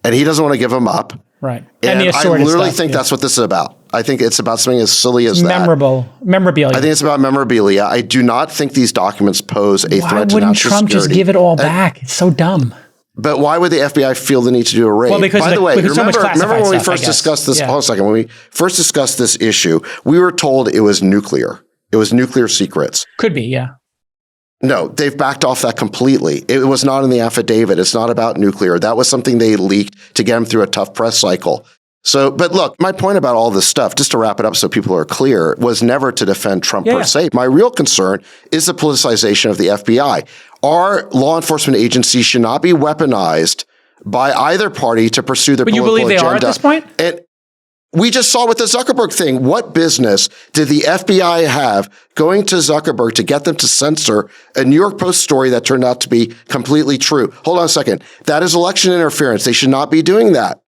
and he doesn't want to give them up. Right. And I literally think that's what this is about. I think it's about something as silly as memorabilia. I think it's about memorabilia. I do not think these documents pose a threat to national security. Why wouldn't Trump just give it all back? It's so dumb. But why would the FBI feel the need to do a raid? Well, by the way, remember when we first discussed this? Hold on a second. When we first discussed this issue, we were told it was nuclear. It was nuclear secrets. Could be, yeah. No, they've backed off that completely. It was not in the affidavit. It's not about nuclear. That was something they leaked to get them through a tough press cycle. So, but look, my point about all this stuff, just to wrap it up so people are clear, was never to defend Trump per se. My real concern is the politicization of the FBI. Our law enforcement agencies should not be weaponized by either party to pursue their political agenda. But you believe they are at this point? And we just saw with the Zuckerberg thing. What business did the FBI have going to Zuckerberg to get them to censor a New York Post story that turned out to be completely true? Hold on a second. That is election interference. They should not be doing that.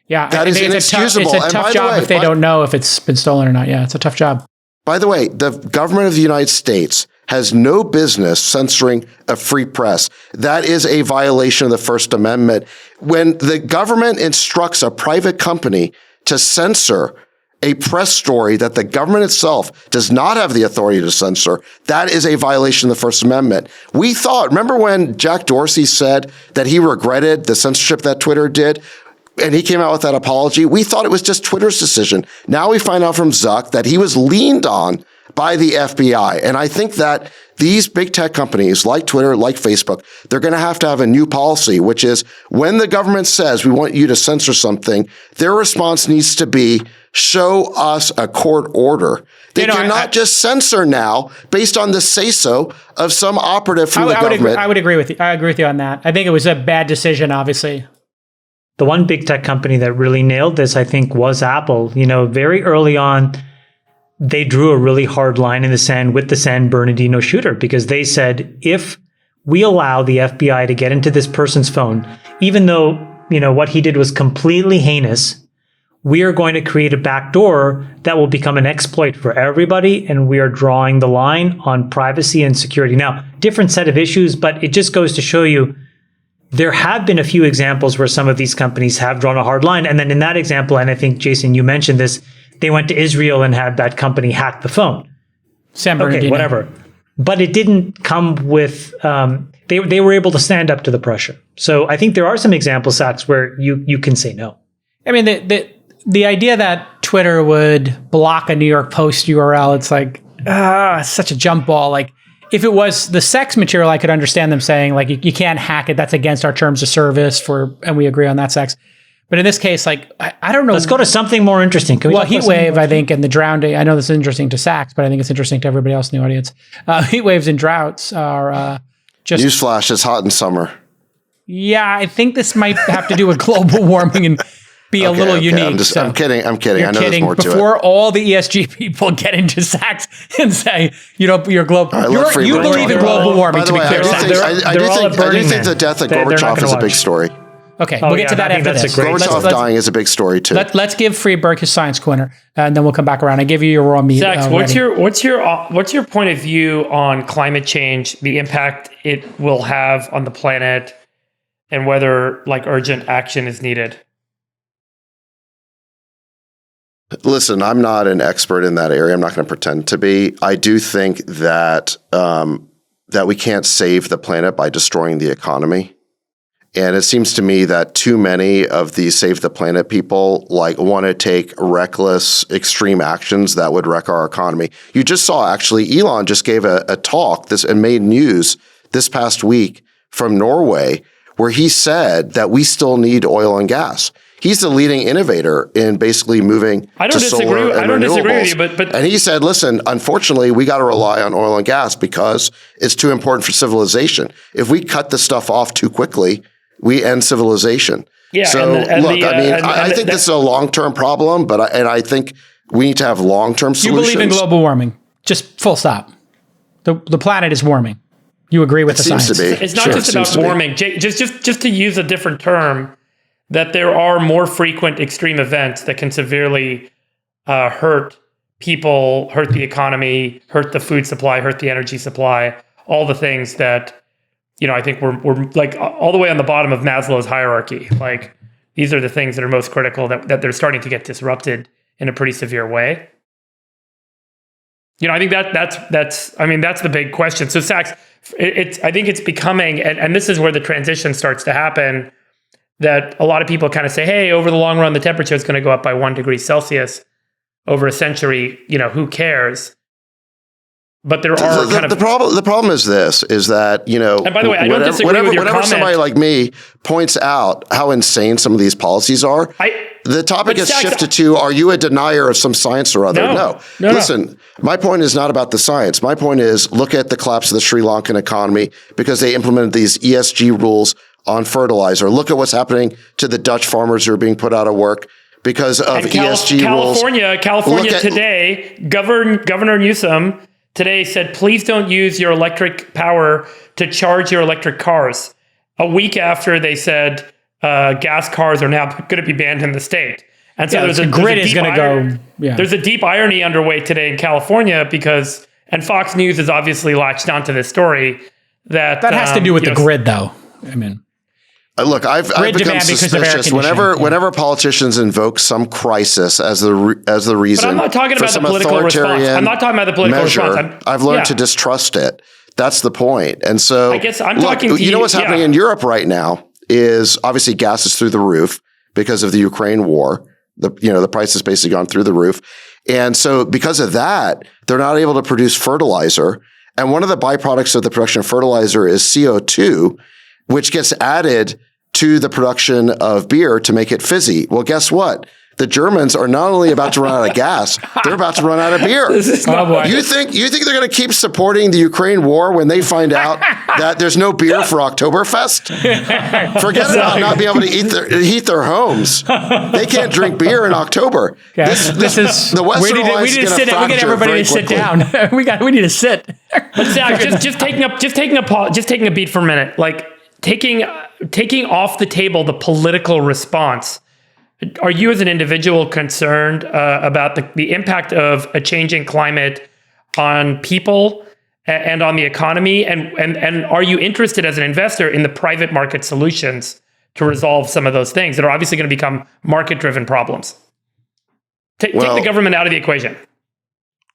Yeah, that is inexcusable. It's a tough job if they don't know if it's been stolen or not. Yeah, it's a tough job. By the way, the government of the United States has no business censoring a free press. That is a violation of the First Amendment. When the government instructs a private company to censor a press story that the government itself does not have the authority to censor, that is a violation of the First Amendment. We thought, remember when Jack Dorsey said that he regretted the censorship that Twitter did? And he came out with that apology. We thought it was just Twitter's decision. Now we find out from Zuck that he was leaned on by the FBI. And I think that these big tech companies like Twitter, like Facebook, they're going to have a new policy, which is when the government says we want you to censor something, their response needs to be show us a court order. They cannot just censor now based on the say-so of some operative from the government. I would agree with you. I agree with you on that. I think it was a bad decision, obviously. The one big tech company that really nailed this, I think, was Apple. Very early on, they drew a really hard line in the sand with the San Bernardino shooter, because they said, if we allow the FBI to get into this person's phone, even though, what he did was completely heinous, we are going to create a backdoor that will become an exploit for everybody. And we are drawing the line on privacy and security. Now, different set of issues, but it just goes to show you, there have been a few examples where some of these companies have drawn a hard line. And then in that example, and I think, Jason, you mentioned this, they went to Israel and had that company hack the phone. San Bernardino. Okay, whatever. But it didn't come with, they were able to stand up to the pressure. So I think there are some examples, Sachs, where you can say no. I mean, the idea that Twitter would block a New York Post URL, it's like, it's such a jump ball. Like, if it was the sex material, I could understand them saying, like, you can't hack it. That's against our terms of service and we agree on that sex. But in this case, like, I don't know. Let's go to something more interesting. Can we heat wave, I think, and the drowning. I know this is interesting to Sachs, but I think it's interesting to everybody else in the audience. Heat waves and droughts are just... Newsflash, it's hot in summer. Yeah, I think this might have to do with global warming and be a little unique. I'm kidding. I know there's more to it. Before all the ESG people get into Sachs and say, your global, you believe in global warming. To be clear, I do think the death of Gorbachev is a big story. Okay, we'll get to that after this. Gorbachev dying is a big story too. Let's give Freeberg his science corner, and then we'll come back around. I give you your raw meat. Zach, what's your point of view on climate change, the impact it will have on the planet, and whether urgent action is needed? Listen, I'm not an expert in that area. I'm not going to pretend to be. I do think that that we can't save the planet by destroying the economy. And it seems to me that too many of these save the planet people want to take reckless, extreme actions that would wreck our economy. You just saw, actually, Elon just gave a talk and made news this past week from Norway, where he said that we still need oil and gas. He's the leading innovator in basically moving to solar and renewables. I don't disagree with you, but and he said, listen, unfortunately, we got to rely on oil and gas because it's too important for civilization. If we cut this stuff off too quickly, we end civilization. Yeah. So I think this is a long-term problem, but I think we need to have long-term solutions. You believe in global warming? Just full stop. The planet is warming. You agree with the science? Seems to be. It's not just about warming. Just to use a different term, that there are more frequent extreme events that can severely hurt people, hurt the economy, hurt the food supply, hurt the energy supply, all the things that, I think we're all the way on the bottom of Maslow's hierarchy. These are the things that are most critical that they're starting to get disrupted in a pretty severe way. I think that's the big question. So Sachs, I think it's becoming, and this is where the transition starts to happen, that a lot of people kind of say, hey, over the long run, the temperature is going to go up by 1 degree Celsius over a century. Who cares? But there are the problem is this, is that, and by the way, I don't disagree with your comment. Somebody like me points out how insane some of these policies are, the topic gets shifted to, are you a denier of some science or other? No. Listen, my point is not about the science. My point is, look at the collapse of the Sri Lankan economy because they implemented these ESG rules on fertilizer. Look at what's happening to the Dutch farmers who are being put out of work because of ESG rules. California today, Governor Newsom today said, please don't use your electric power to charge your electric cars. A week after they said gas cars are now going to be banned in the state. And so the grid is going to go. Yeah. There's a deep irony underway today in California because, and Fox News has obviously latched onto this story, that has to do with the grid, though. I mean, Look, I've become demand because of air suspicious conditioning. whenever politicians invoke some crisis as the reason. But I'm not talking for about the some political response. authoritarian I'm not talking about the political measure, response. I've learned to distrust it. That's the point. And so I guess I'm talking to you know what's yeah. happening in Europe right now is obviously gas is through the roof because of the Ukraine war. The price has basically gone through the roof. And so because of that, they're not able to produce fertilizer. And one of the byproducts of the production of fertilizer is CO2, which gets added to the production of beer to make it fizzy. Well, guess what? The Germans are not only about to run out of gas, they're about to run out of beer. You think they're going to keep supporting the Ukraine war when they find out that there's no beer for Oktoberfest? Forget about not being able to heat their homes. They can't drink beer in October. This is the Western Alliance is going to fracture. We get everybody to sit down. we need to sit. But Zach, just taking a beat for a minute, like taking off the table the political response. Are you as an individual concerned about the impact of a changing climate on people and on the economy? And are you interested as an investor in the private market solutions to resolve some of those things that are obviously going to become market-driven problems? Take the government out of the equation.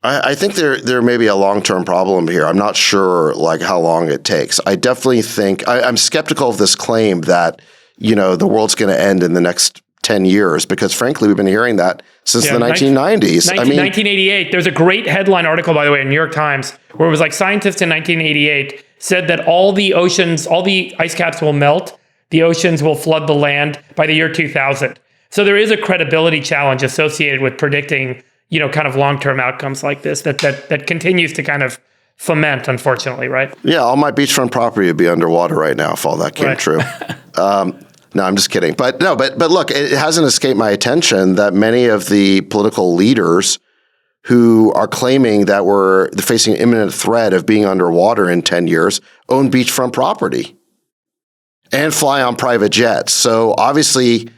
I think there may be a long-term problem here. I'm not sure like how long it takes. I definitely think I'm skeptical of this claim that, the world's going to end in the next 10 years, because frankly, we've been hearing that since the 1990s. 1988, there's a great headline article, by the way, in New York Times, where it was like scientists in 1988 said that all the ice caps will melt, the oceans will flood the land by the year 2000. So there is a credibility challenge associated with predicting, kind of long-term outcomes like this that continues to kind of foment, unfortunately, right? Yeah, all my beachfront property would be underwater right now if all that came true. No, I'm just kidding. But look, it hasn't escaped my attention that many of the political leaders who are claiming that we're facing an imminent threat of being underwater in 10 years own beachfront property and fly on private jets. So obviously,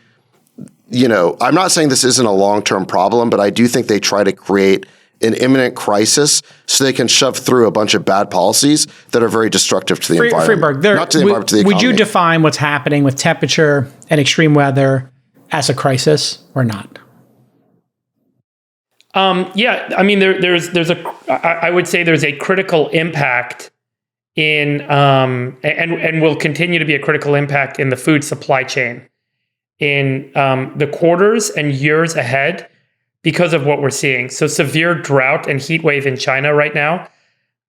I'm not saying this isn't a long-term problem, but I do think they try to create an imminent crisis so they can shove through a bunch of bad policies that are very destructive to the environment. Not to the environment, to the economy. Would you define what's happening with temperature and extreme weather as a crisis or not? Yeah, I mean, I would say there's a critical impact in, and will continue to be a critical impact in the food supply chain in the quarters and years ahead, because of what we're seeing. So severe drought and heat wave in China right now.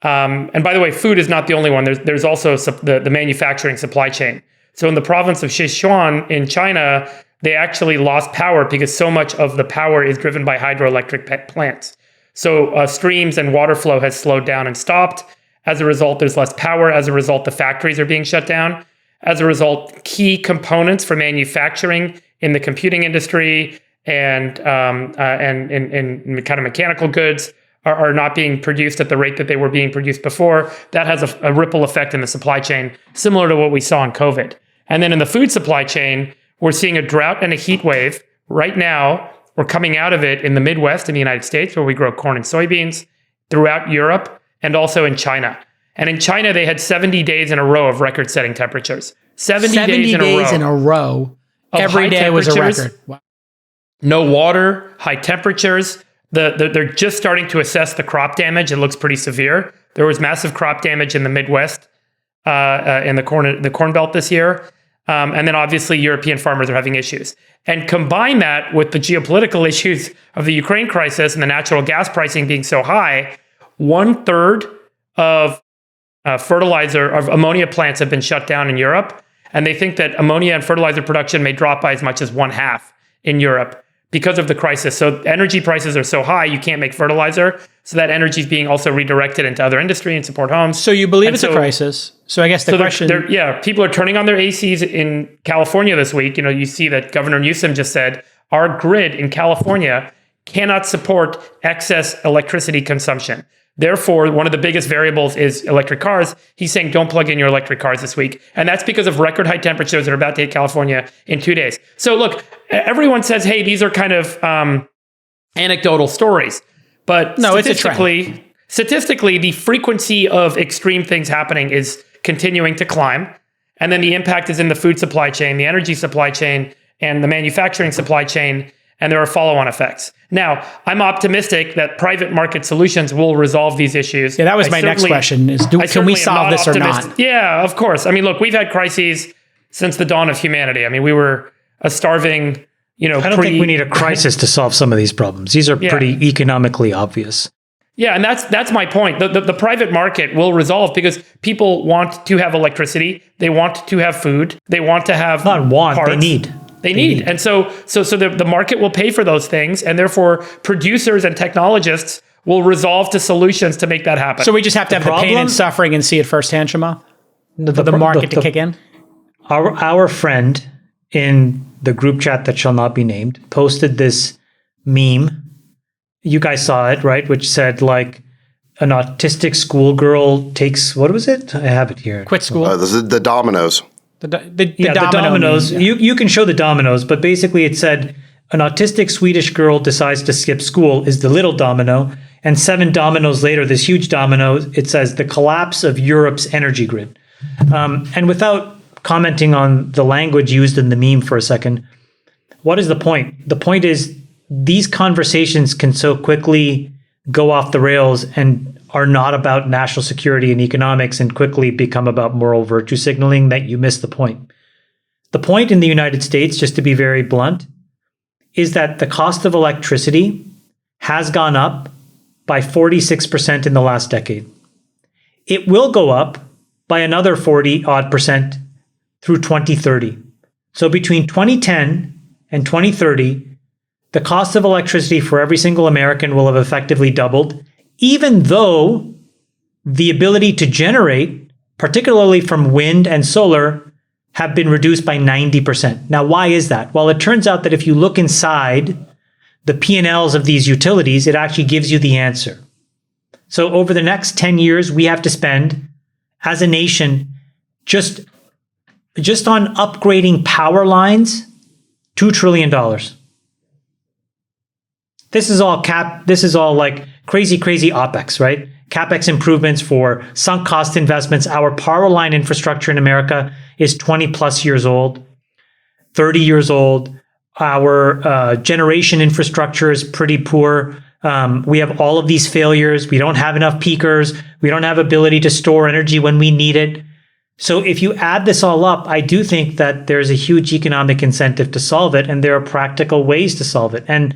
And by the way, food is not the only one. There's also the manufacturing supply chain. So in the province of Sichuan in China, they actually lost power because so much of the power is driven by hydroelectric plants. So streams and water flow has slowed down and stopped. As a result, there's less power. As a result, the factories are being shut down. As a result, key components for manufacturing in the computing industry and kind of mechanical goods are not being produced at the rate that they were being produced before. That has a ripple effect in the supply chain, similar to what we saw in COVID. And then in the food supply chain, we're seeing a drought and a heat wave. Right now, we're coming out of it in the Midwest in the United States, where we grow corn and soybeans, throughout Europe, and also in China. And in China, they had 70 days in a row of record-setting temperatures. 70 days in a row. Every day was a record. Wow. No water, high temperatures. They're just starting to assess the crop damage. It looks pretty severe. There was massive crop damage in the Midwest, in the Corn Belt this year. And then obviously European farmers are having issues. And combine that with the geopolitical issues of the Ukraine crisis and the natural gas pricing being so high, 1/3 of fertilizer, of ammonia plants have been shut down in Europe. And they think that ammonia and fertilizer production may drop by as much as 1/2 in Europe because of the crisis. So energy prices are so high, you can't make fertilizer. So that energy is being also redirected into other industry and support homes. So you believe it's a crisis. So I guess the question... people are turning on their ACs in California this week. You see that Governor Newsom just said, our grid in California cannot support excess electricity consumption. Therefore, one of the biggest variables is electric cars. He's saying, don't plug in your electric cars this week. And that's because of record high temperatures that are about to hit California in 2 days. So look, everyone says, hey, these are kind of anecdotal stories. But no, statistically, the frequency of extreme things happening is continuing to climb. And then the impact is in the food supply chain, the energy supply chain, and the manufacturing supply chain. And there are follow-on effects. Now, I'm optimistic that private market solutions will resolve these issues. Yeah, that was my next question is, can we solve this or not? Yeah, of course. I mean, look, we've had crises since the dawn of humanity. I mean, we were a starving, I don't think we need a crisis to solve some of these problems. These are pretty economically obvious. Yeah, and that's my point. The private market will resolve because people want to have electricity. They want to have food. They want to have parts. They need. They need. And so the market will pay for those things, and therefore producers and technologists will resolve to solutions to make that happen. So we just have to have the pain and suffering and see it firsthand, Shema? For the market to kick in? Our friend in the group chat that shall not be named posted this meme. You guys saw it, right? Which said like an autistic schoolgirl takes, what was it? I have it here. Quit school. This is the dominoes. The dominoes. You can show the dominoes, but basically it said an autistic Swedish girl decides to skip school is the little domino, and 7 dominoes later, this huge domino, it says the collapse of Europe's energy grid. And without commenting on the language used in the meme for a second, what is the point? The point is these conversations can so quickly go off the rails and are not about national security and economics and quickly become about moral virtue signaling that you miss the point. The point in the United States, just to be very blunt, is that the cost of electricity has gone up by 46% in the last decade. It will go up by another 40% through 2030. So between 2010 and 2030, the cost of electricity for every single American will have effectively doubled, even though the ability to generate, particularly from wind and solar, have been reduced by 90%. Now, why is that? Well, it turns out that if you look inside the P&Ls of these utilities, it actually gives you the answer. So over the next 10 years, we have to spend, as a nation, just on upgrading power lines, $2 trillion. This is all like crazy OpEx, right? CapEx improvements for sunk cost investments. Our power line infrastructure in America is 20 plus years old, 30 years old. Our generation infrastructure is pretty poor. We have all of these failures. We don't have enough peakers. We don't have ability to store energy when we need it. So if you add this all up, I do think that there's a huge economic incentive to solve it, and there are practical ways to solve it. And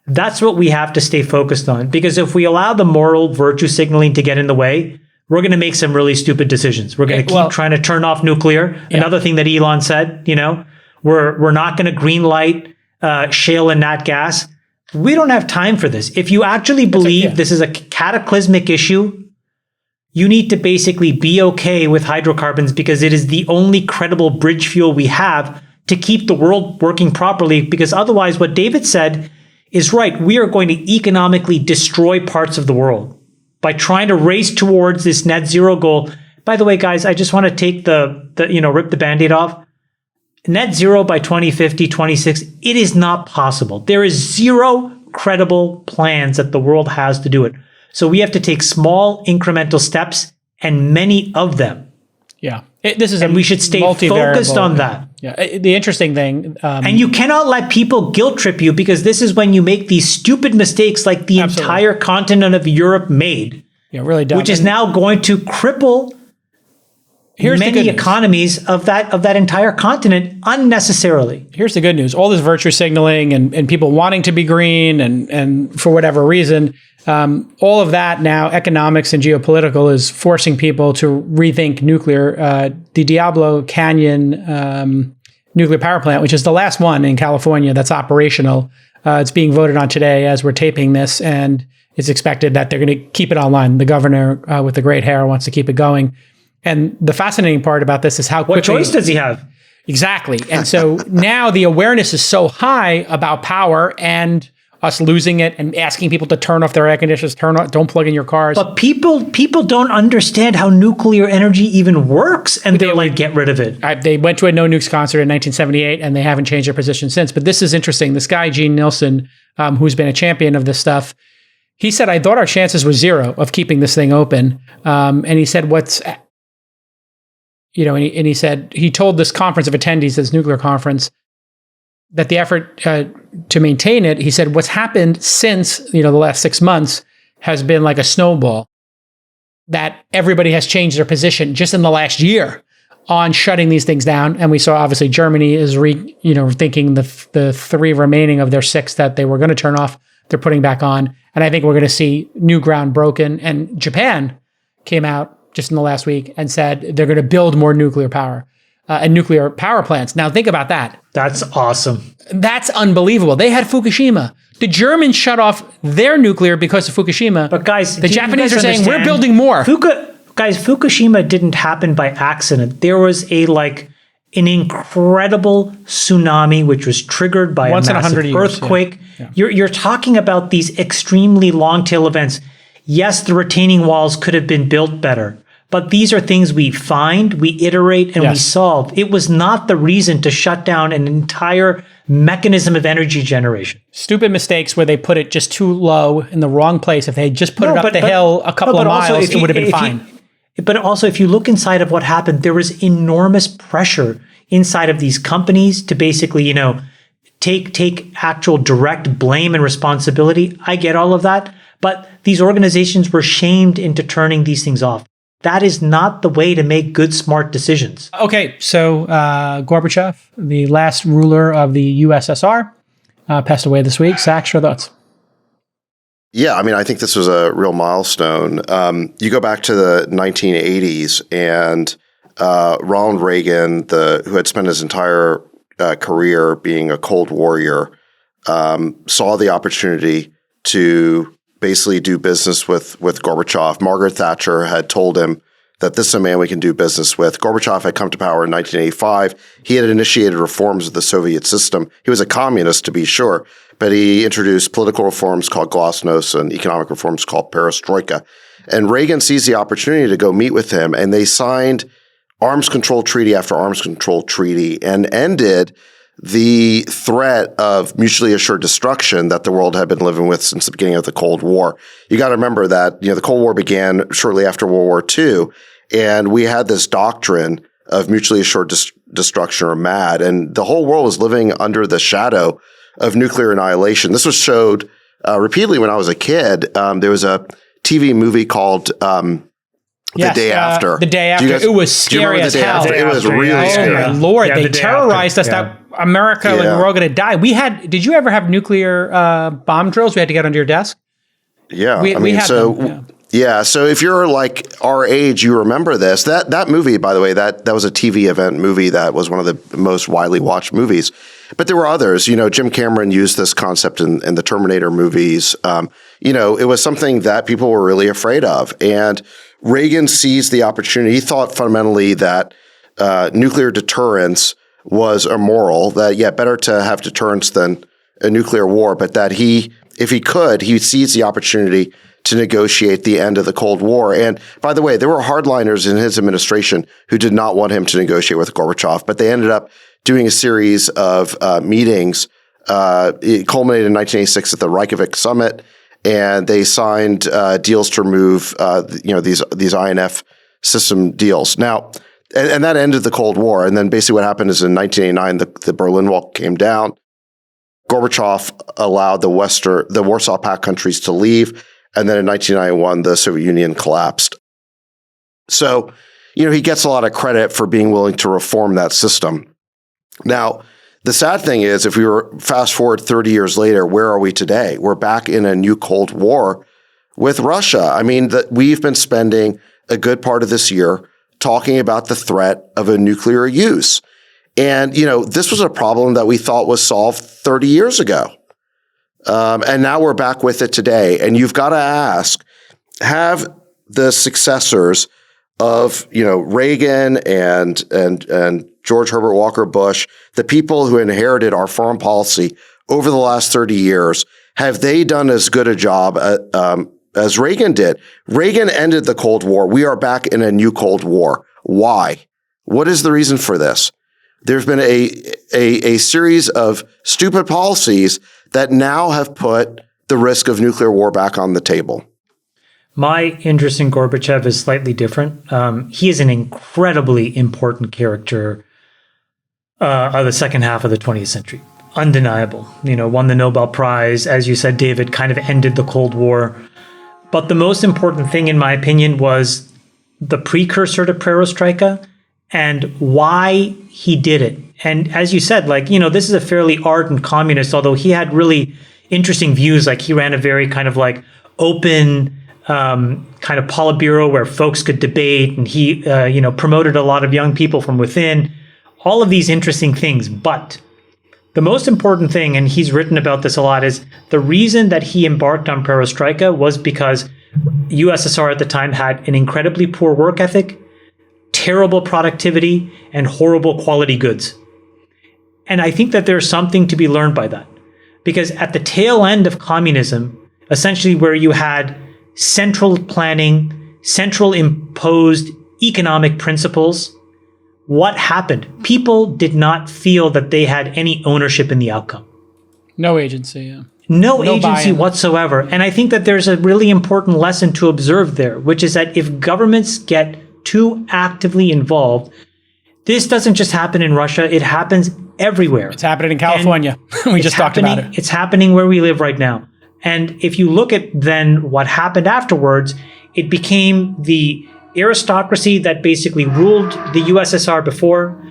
that's what we have to stay focused on, because if we allow the moral virtue signaling to get in the way, we're going to make some really stupid decisions. We're going to keep trying to turn off nuclear. Yeah. Another thing that Elon said, we're not going to green light shale and nat gas. We don't have time for this. If you actually believe this is a cataclysmic issue, you need to basically be okay with hydrocarbons, because it is the only credible bridge fuel we have to keep the world working properly. Because otherwise, what David said is right. We are going to economically destroy parts of the world by trying to race towards this net zero goal. By the way, guys, I just want to take rip the Band-Aid off. Net zero by 2050, 26, it is not possible. There is zero credible plans that the world has to do it. So we have to take small incremental steps, and many of them. Yeah. We should stay focused on that. Yeah. The interesting thing. And you cannot let people guilt trip you, because this is when you make these stupid mistakes like the entire continent of Europe made. Yeah, really dumb. Which is now going to cripple many economies of that entire continent unnecessarily. Here's the good news. All this virtue signaling and people wanting to be green and for whatever reason, all of that now, economics and geopolitical, is forcing people to rethink nuclear. The Diablo Canyon nuclear power plant, which is the last one in California that's operational, it's being voted on today as we're taping this, and it's expected that they're going to keep it online. The governor with the great hair wants to keep it going. And the fascinating part about this is how quickly... What choice does he have? Exactly. And so now the awareness is so high about power and us losing it and asking people to turn off their air conditioners, don't plug in your cars. But people don't understand how nuclear energy even works, and they're like, get rid of it. They went to a no nukes concert in 1978, and they haven't changed their position since. But this is interesting. This guy, Gene Nielsen, who's been a champion of this stuff, he said, I thought our chances were zero of keeping this thing open. And he said, what's and he said, he told this conference of attendees, this nuclear conference, that the effort to maintain it, he said, what's happened since, the last 6 months has been like a snowball, that everybody has changed their position just in the last year on shutting these things down. And we saw obviously Germany is thinking the 3 remaining of their 6 that they were going to turn off, they're putting back on. And I think we're going to see new ground broken. And Japan came out just in the last week and said they're going to build more nuclear power and nuclear power plants. Now think about that. That's awesome. That's unbelievable. They had Fukushima. The Germans shut off their nuclear because of Fukushima. But guys, the Japanese are saying we're building more. Fukushima didn't happen by accident. There was an incredible tsunami which was triggered by Once a in massive 100 years, earthquake. Yeah. You're talking about these extremely long tail events. Yes, the retaining walls could have been built better, but these are things we find, we iterate, and we solve. It was not the reason to shut down an entire mechanism of energy generation. Stupid mistakes where they put it just too low in the wrong place. If they had just put it up the hill a couple of miles, it would have been fine. But also, if you look inside of what happened, there was enormous pressure inside of these companies to basically, take actual direct blame and responsibility. I get all of that, but these organizations were shamed into turning these things off. That is not the way to make good, smart decisions. Okay, so Gorbachev, the last ruler of the USSR, passed away this week. Sachs, your thoughts? Yeah, I mean, I think this was a real milestone. You go back to the 1980s, and Ronald Reagan, who had spent his entire career being a Cold Warrior, saw the opportunity to basically do business with Gorbachev. Margaret Thatcher had told him that this is a man we can do business with. Gorbachev had come to power in 1985. He had initiated reforms of the Soviet system. He was a communist, to be sure, but he introduced political reforms called glasnost and economic reforms called perestroika. And Reagan seized the opportunity to go meet with him, and they signed arms control treaty after arms control treaty and ended the threat of mutually assured destruction that the world had been living with since the beginning of the Cold War. You got to remember that, the Cold War began shortly after World War II, and we had this doctrine of mutually assured destruction or MAD, and the whole world was living under the shadow of nuclear annihilation. This was showed repeatedly when I was a kid. There was a TV movie called The Day After. The Day After. It was scary as hell. It was really scary. Oh my Lord, they terrorized us that America, we were all going to die. Did you ever have nuclear bomb drills we had to get under your desk? Yeah. We had them. Yeah. So if you're like our age, you remember this. That movie, by the way, that was a TV event movie that was one of the most widely watched movies. But there were others. Jim Cameron used this concept in the Terminator movies. It was something that people were really afraid of. And Reagan seized the opportunity. He thought fundamentally that nuclear deterrence was immoral, that, better to have deterrence than a nuclear war, but that if he could, he seized the opportunity to negotiate the end of the Cold War. And by the way, there were hardliners in his administration who did not want him to negotiate with Gorbachev, but they ended up doing a series of meetings. It culminated in 1986 at the Reykjavik summit, and they signed deals to remove these INF system deals. Now, and that ended the Cold War. And then basically what happened is in 1989, the Berlin Wall came down. Gorbachev allowed the Warsaw Pact countries to leave. And then in 1991, the Soviet Union collapsed. So, he gets a lot of credit for being willing to reform that system. Now, the sad thing is, if we were fast forward 30 years later, where are we today? We're back in a new Cold War with Russia. I mean, we've been spending a good part of this year talking about the threat of a nuclear use. And, this was a problem that we thought was solved 30 years ago. And now we're back with it today. And you've got to ask, have the successors of, Reagan and George Herbert Walker Bush, the people who inherited our foreign policy over the last 30 years, have they done as good a job as Reagan did? Reagan ended the Cold War. We are back in a new Cold War. Why? What is the reason for this? There's been a series of stupid policies that now have put the risk of nuclear war back on the table. My interest in Gorbachev is slightly different. He is an incredibly important character of the second half of the 20th century. Undeniable. Won the Nobel Prize. As you said, David, kind of ended the Cold War. But the most important thing, in my opinion, was the precursor to perestroika and why he did it. And as you said, this is a fairly ardent communist, although he had really interesting views. Like he ran a very kind of open kind of Politburo where folks could debate, and he, promoted a lot of young people from within, all of these interesting things. But the most important thing, and he's written about this a lot, is the reason that he embarked on perestroika was because USSR at the time had an incredibly poor work ethic, terrible productivity, and horrible quality goods. And I think that there's something to be learned by that. Because at the tail end of communism, essentially where you had central planning, central imposed economic principles, what happened? People did not feel that they had any ownership in the outcome. No agency, yeah. No agency whatsoever. And I think that there's a really important lesson to observe there, which is that if governments get too actively involved, this doesn't just happen in Russia, it happens everywhere. It's happening in California. We just talked about it. It's happening where we live right now. And if you look at then what happened afterwards, it became the aristocracy that basically ruled the USSR before,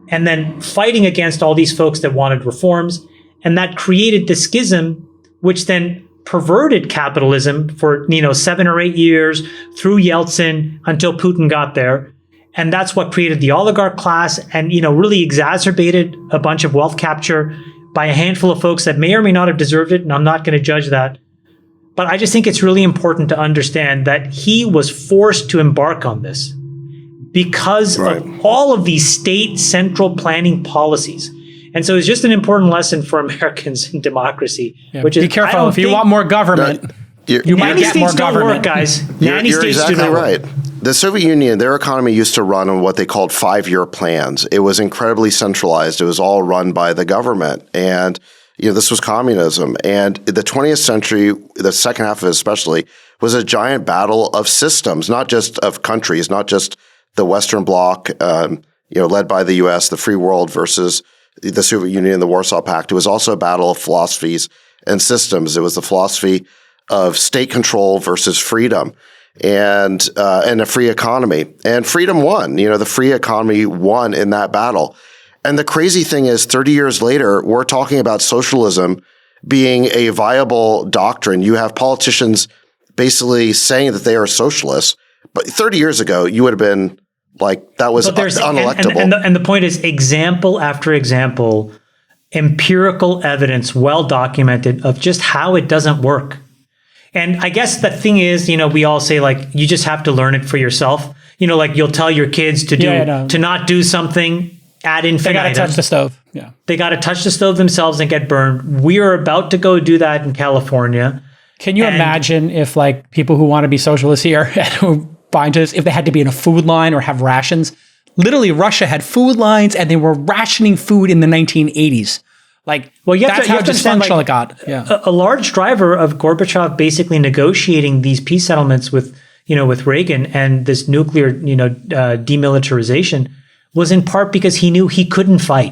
and then fighting against all these folks that wanted reforms. And that created the schism, which then perverted capitalism for 7 or 8 years through Yeltsin until Putin got there. And that's what created the oligarch class and really exacerbated a bunch of wealth capture by a handful of folks that may or may not have deserved it, and I'm not going to judge that. But I just think it's really important to understand that he was forced to embark on this because of all of these state central planning policies. And so it's just an important lesson for Americans in democracy, which is, be careful. If you want more government, you might get more government. Work, guys. You're exactly right. The Soviet Union, their economy used to run on what they called 5-year plans. It was incredibly centralized. It was all run by the government. And this was communism. And the 20th century, the second half of it especially, was a giant battle of systems, not just of countries, not just the Western Bloc, led by the U.S., the free world versus the Soviet Union and the Warsaw Pact. It was also a battle of philosophies and systems. It was the philosophy of state control versus freedom and a free economy. And freedom won. The free economy won in that battle. And the crazy thing is, 30 years later, we're talking about socialism being a viable doctrine. You have politicians basically saying that they are socialists. But 30 years ago, you would have been like, that was unelectable. And the point is, example after example, empirical evidence, well documented, of just how it doesn't work. And I guess the thing is, we all say you just have to learn it for yourself. You'll tell your kids to to not do something ad infinitum. They got to touch the stove. Yeah. They got to touch the stove themselves and get burned. We are about to go do that in California. Can you imagine if people who want to be socialists here who buy into this, if they had to be in a food line or have rations? Literally, Russia had food lines and they were rationing food in the 1980s. That's how dysfunctional it got. Yeah. A large driver of Gorbachev basically negotiating these peace settlements with Reagan and this nuclear, demilitarization was in part because he knew he couldn't fight,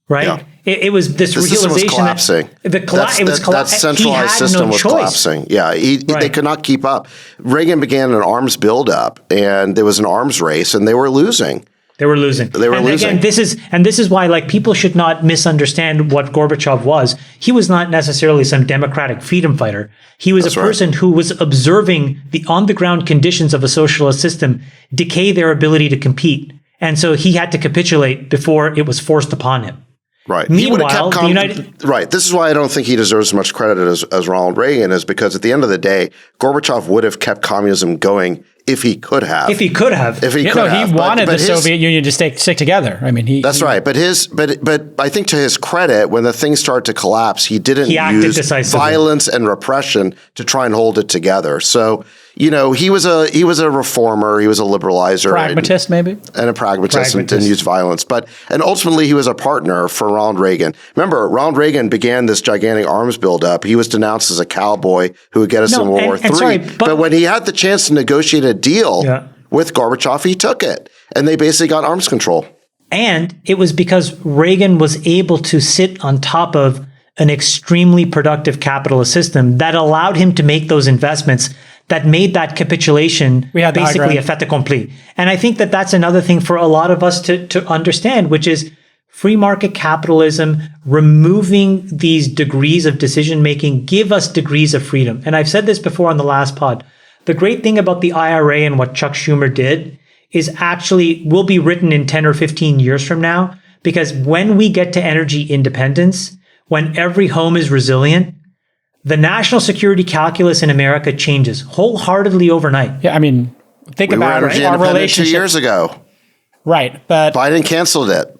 right? Yeah. It was this realization was collapsing. That centralized system was collapsing. Yeah, they could not keep up. Reagan began an arms buildup, and there was an arms race, and they were losing. They were losing. Again, this is why people should not misunderstand what Gorbachev was. He was not necessarily some democratic freedom fighter. He was a person who was observing the on-the-ground conditions of a socialist system decay their ability to compete. And so he had to capitulate before it was forced upon him. Right. Meanwhile, Right. This is why I don't think he deserves as much credit as Ronald Reagan is, because at the end of the day, Gorbachev would have kept communism going if he could have. He wanted the Soviet Union to stick together. I mean, that's right. But I think to his credit, when the things started to collapse, he didn't use violence and repression to try and hold it together. So, he was a reformer. He was a liberalizer. Pragmatist, maybe? And a pragmatist. And didn't use violence. And ultimately, he was a partner for Ronald Reagan. Remember, Ronald Reagan began this gigantic arms buildup. He was denounced as a cowboy who would get us in World War III. But when he had the chance to negotiate a deal with Gorbachev, he took it. And they basically got arms control. And it was because Reagan was able to sit on top of an extremely productive capitalist system that allowed him to make those investments that made that capitulation basically a fait accompli. And I think that that's another thing for a lot of us to understand, which is free market capitalism, removing these degrees of decision making, give us degrees of freedom. And I've said this before on the last pod. The great thing about the IRA and what Chuck Schumer did is actually will be written in 10 or 15 years from now, because when we get to energy independence, when every home is resilient, the national security calculus in America changes wholeheartedly overnight. Yeah, I mean, think about it. Our relationship 2 years ago. Right, but Biden canceled it.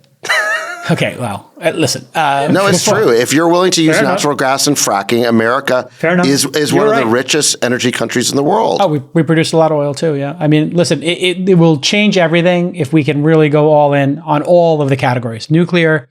Okay, well, listen. No, it's true. If you're willing to use natural gas and fracking, America is one of the richest energy countries in the world. Oh, we produce a lot of oil too, yeah. I mean, listen, it will change everything if we can really go all in on all of the categories. Nuclear,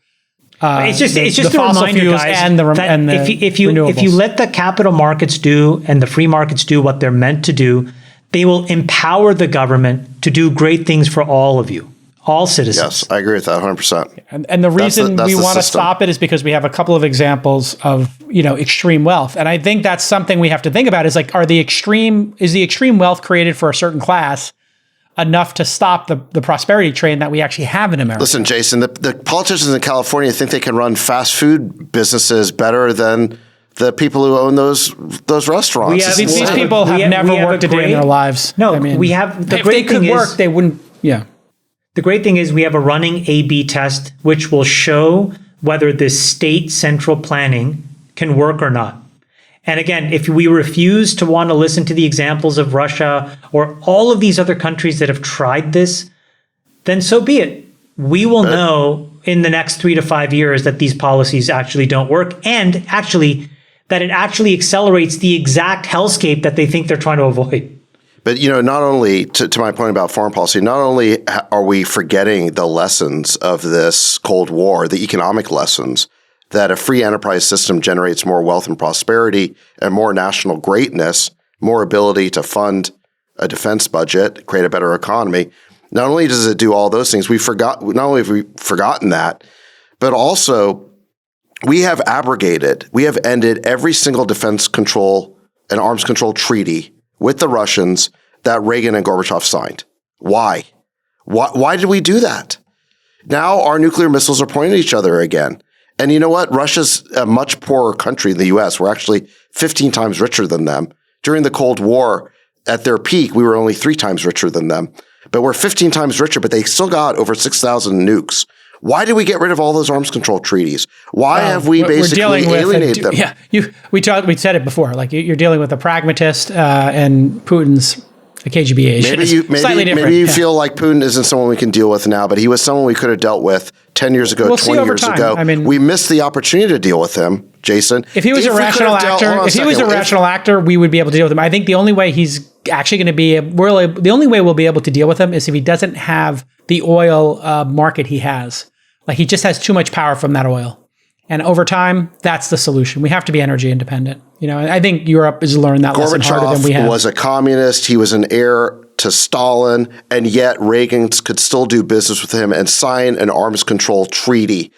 it's just a reminder, guys, that if you let the capital markets do and the free markets do what they're meant to do, they will empower the government to do great things for all of you, all citizens. Yes, I agree with that 100%. And the reason we want to stop it is because we have a couple of examples of extreme wealth, and I think that's something we have to think about. Is like, is the extreme wealth created for a certain class enough to stop the prosperity train that we actually have in America? Listen, Jason, the politicians in California think they can run fast food businesses better than the people who own those restaurants. These people have never worked a day in their lives. No, I mean, we have. If they could work, they wouldn't. Yeah. The great thing is we have a running A/B test, which will show whether this state central planning can work or not. And again, if we refuse to want to listen to the examples of Russia or all of these other countries that have tried this, then so be it. We will know in the next 3 to 5 years that these policies actually don't work, and actually that it actually accelerates the exact hellscape that they think they're trying to avoid. But, not only, to my point about foreign policy, not only are we forgetting the lessons of this Cold War, the economic lessons, that a free enterprise system generates more wealth and prosperity and more national greatness, more ability to fund a defense budget, create a better economy. Not only does it do all those things, not only have we forgotten that, but also we have ended every single defense control and arms control treaty with the Russians that Reagan and Gorbachev signed. Why? Why did we do that? Now our nuclear missiles are pointing at each other again. And you know what? Russia's a much poorer country than the U.S. We're actually 15 times richer than them. During the Cold War, at their peak, we were only 3 times richer than them. But we're 15 times richer, but they still got over 6,000 nukes. Why did we get rid of all those arms control treaties? Why have we basically alienated them? Yeah, we said it before. Like, you're dealing with a pragmatist and Putin's a KGB agent. Maybe you feel like Putin isn't someone we can deal with now, but he was someone we could have dealt with 10 years ago, 20 years ago. I mean, we missed the opportunity to deal with him, Jason. If he was a rational actor, we would be able to deal with him. I think the only way he's actually going to be, the only way we'll be able to deal with him is if he doesn't have the oil market he has. Like, he just has too much power from that oil. And over time, that's the solution. We have to be energy independent. I think Europe has learned that lesson harder than we have. Gorbachev was a communist. He was an heir to Stalin, and yet Reagan could still do business with him and sign an arms control treaty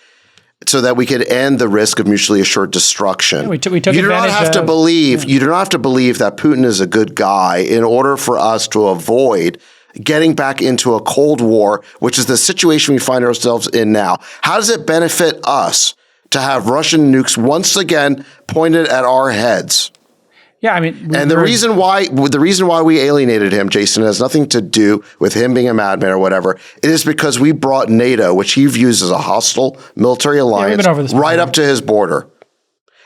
so that we could end the risk of mutually assured destruction. Yeah, we took you do not have to believe. You do not have to believe that Putin is a good guy in order for us to avoid getting back into a Cold War, which is the situation we find ourselves in now. How does it benefit us to have Russian nukes once again pointed at our heads? Yeah, I mean, the reason why we alienated him, Jason, has nothing to do with him being a madman or whatever. It is because we brought NATO, which he views as a hostile military alliance, right up to his border.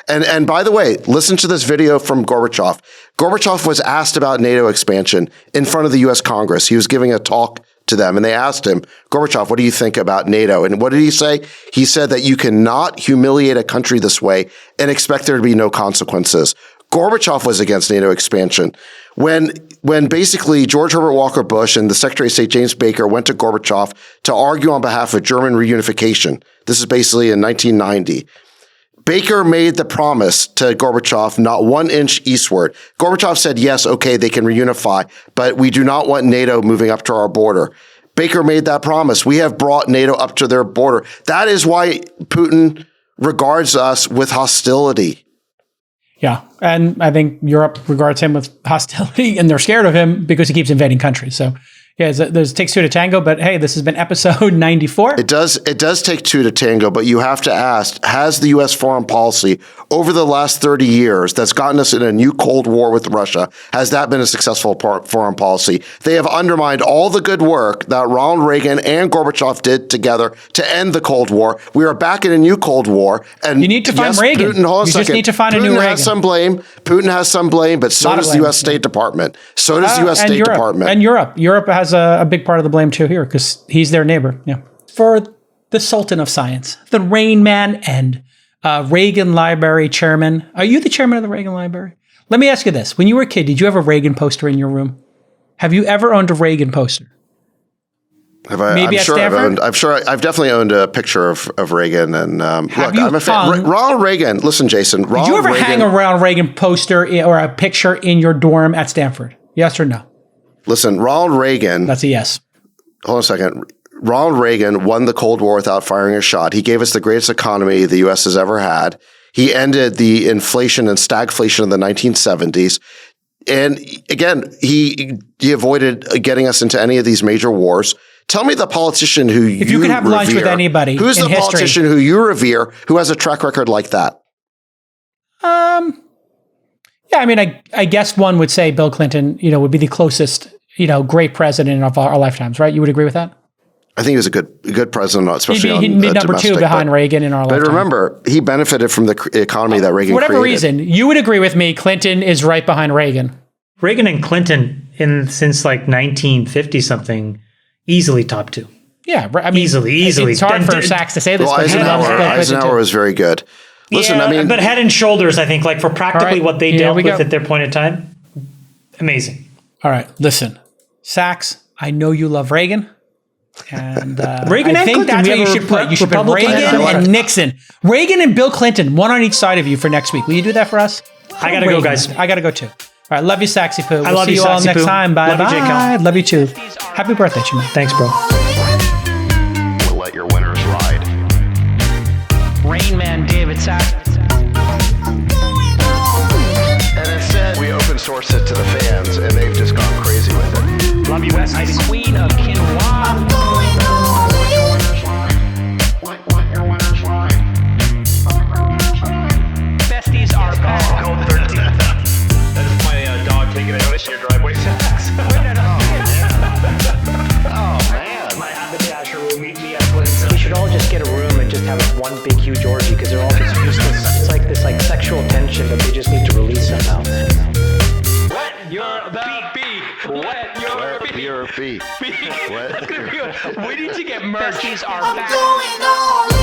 And by the way, listen to this video from Gorbachev. Gorbachev was asked about NATO expansion in front of the U.S. Congress. He was giving a talk to them, and they asked him, Gorbachev, what do you think about NATO? And what did he say? He said that you cannot humiliate a country this way and expect there to be no consequences. Gorbachev was against NATO expansion. When basically George Herbert Walker Bush and the Secretary of State James Baker went to Gorbachev to argue on behalf of German reunification, this is basically in 1990. Baker made the promise to Gorbachev, not 1 inch eastward. Gorbachev said, yes, okay, they can reunify, but we do not want NATO moving up to our border. Baker made that promise. We have brought NATO up to their border. That is why Putin regards us with hostility. Yeah. And I think Europe regards him with hostility, and they're scared of him because he keeps invading countries. So yeah, there's takes two to tango, but hey, this has been episode 94. It does take two to tango, but you have to ask, has the U.S. foreign policy over the last 30 years that's gotten us in a new Cold War with Russia, has that been a successful foreign policy? They have undermined all the good work that Ronald Reagan and Gorbachev did together to end the Cold War. We are back in a new Cold War. And you need to find Reagan. Putin, you just need to find a new Reagan. Putin has some blame, but so does the U.S. State Department. So does the U.S. State Europe. Department. And Europe has a big part of the blame too here because he's their neighbor. Yeah. For the Sultan of Science, the Rain Man and Reagan Library chairman. Are you the chairman of the Reagan Library? Let me ask you this. When you were a kid, did you have a Reagan poster in your room? Have you ever owned a Reagan poster? Maybe at Stanford? I've definitely owned a picture of Reagan. And look, I'm a fan. Ronald Reagan. Listen, Jason. Did you ever hang a Ronald Reagan poster or a picture in your dorm at Stanford? Yes or no? Listen, Ronald Reagan. That's a yes. Hold on a second. Ronald Reagan won the Cold War without firing a shot. He gave us the greatest economy the U.S. has ever had. He ended the inflation and stagflation of the 1970s. And again, he avoided getting us into any of these major wars. Tell me the politician who if you could have revere, lunch with anybody, who's the politician who you revere who has a track record like that? Yeah, I mean, I guess one would say Bill Clinton, would be the closest, great president of our lifetimes, right? You would agree with that? I think he was a good president, especially he'd be number two behind Reagan in our lifetime. But remember, he benefited from the economy that Reagan created. For whatever reason, you would agree with me, Clinton is right behind Reagan. Reagan and Clinton, since like 1950 something, easily top two. Yeah, I mean, easily. It's hard for Sachs to say this. Well, Eisenhower was very good. Listen, yeah, but head and shoulders, I think, like for practically what they dealt with at their point in time, amazing. All right, listen, Sachs, I know you love Reagan. And Reagan I think Clinton, that's what you should put. You should put Reagan and Nixon. Reagan and Bill Clinton, one on each side of you for next week. Will you do that for us? I got to go, guys. I got to go too. All right, love you, Saxy Poo. We'll see you all next time. Bye. Love you, Jake. Love you too. Happy birthday, Chimay. Thanks, bro. We'll let your winners ride. Rain Man, David Sachs. And instead, we open source it to the fans, and they've just gone crazy with it. Love you, Besties. The Queen of Quinoa. Besties are back. Code 13. That is my dog taking a notice in your driveway. Oh, man. My haberdasher will meet me at Bliss. We should all just get a room and just have one big huge orgy because they're all just useless. It's like this sexual tension that they just need to release somehow. Wet your beak. Wet your beak. Wet your beak. We need to get merch. Besties are back. I'm going all in.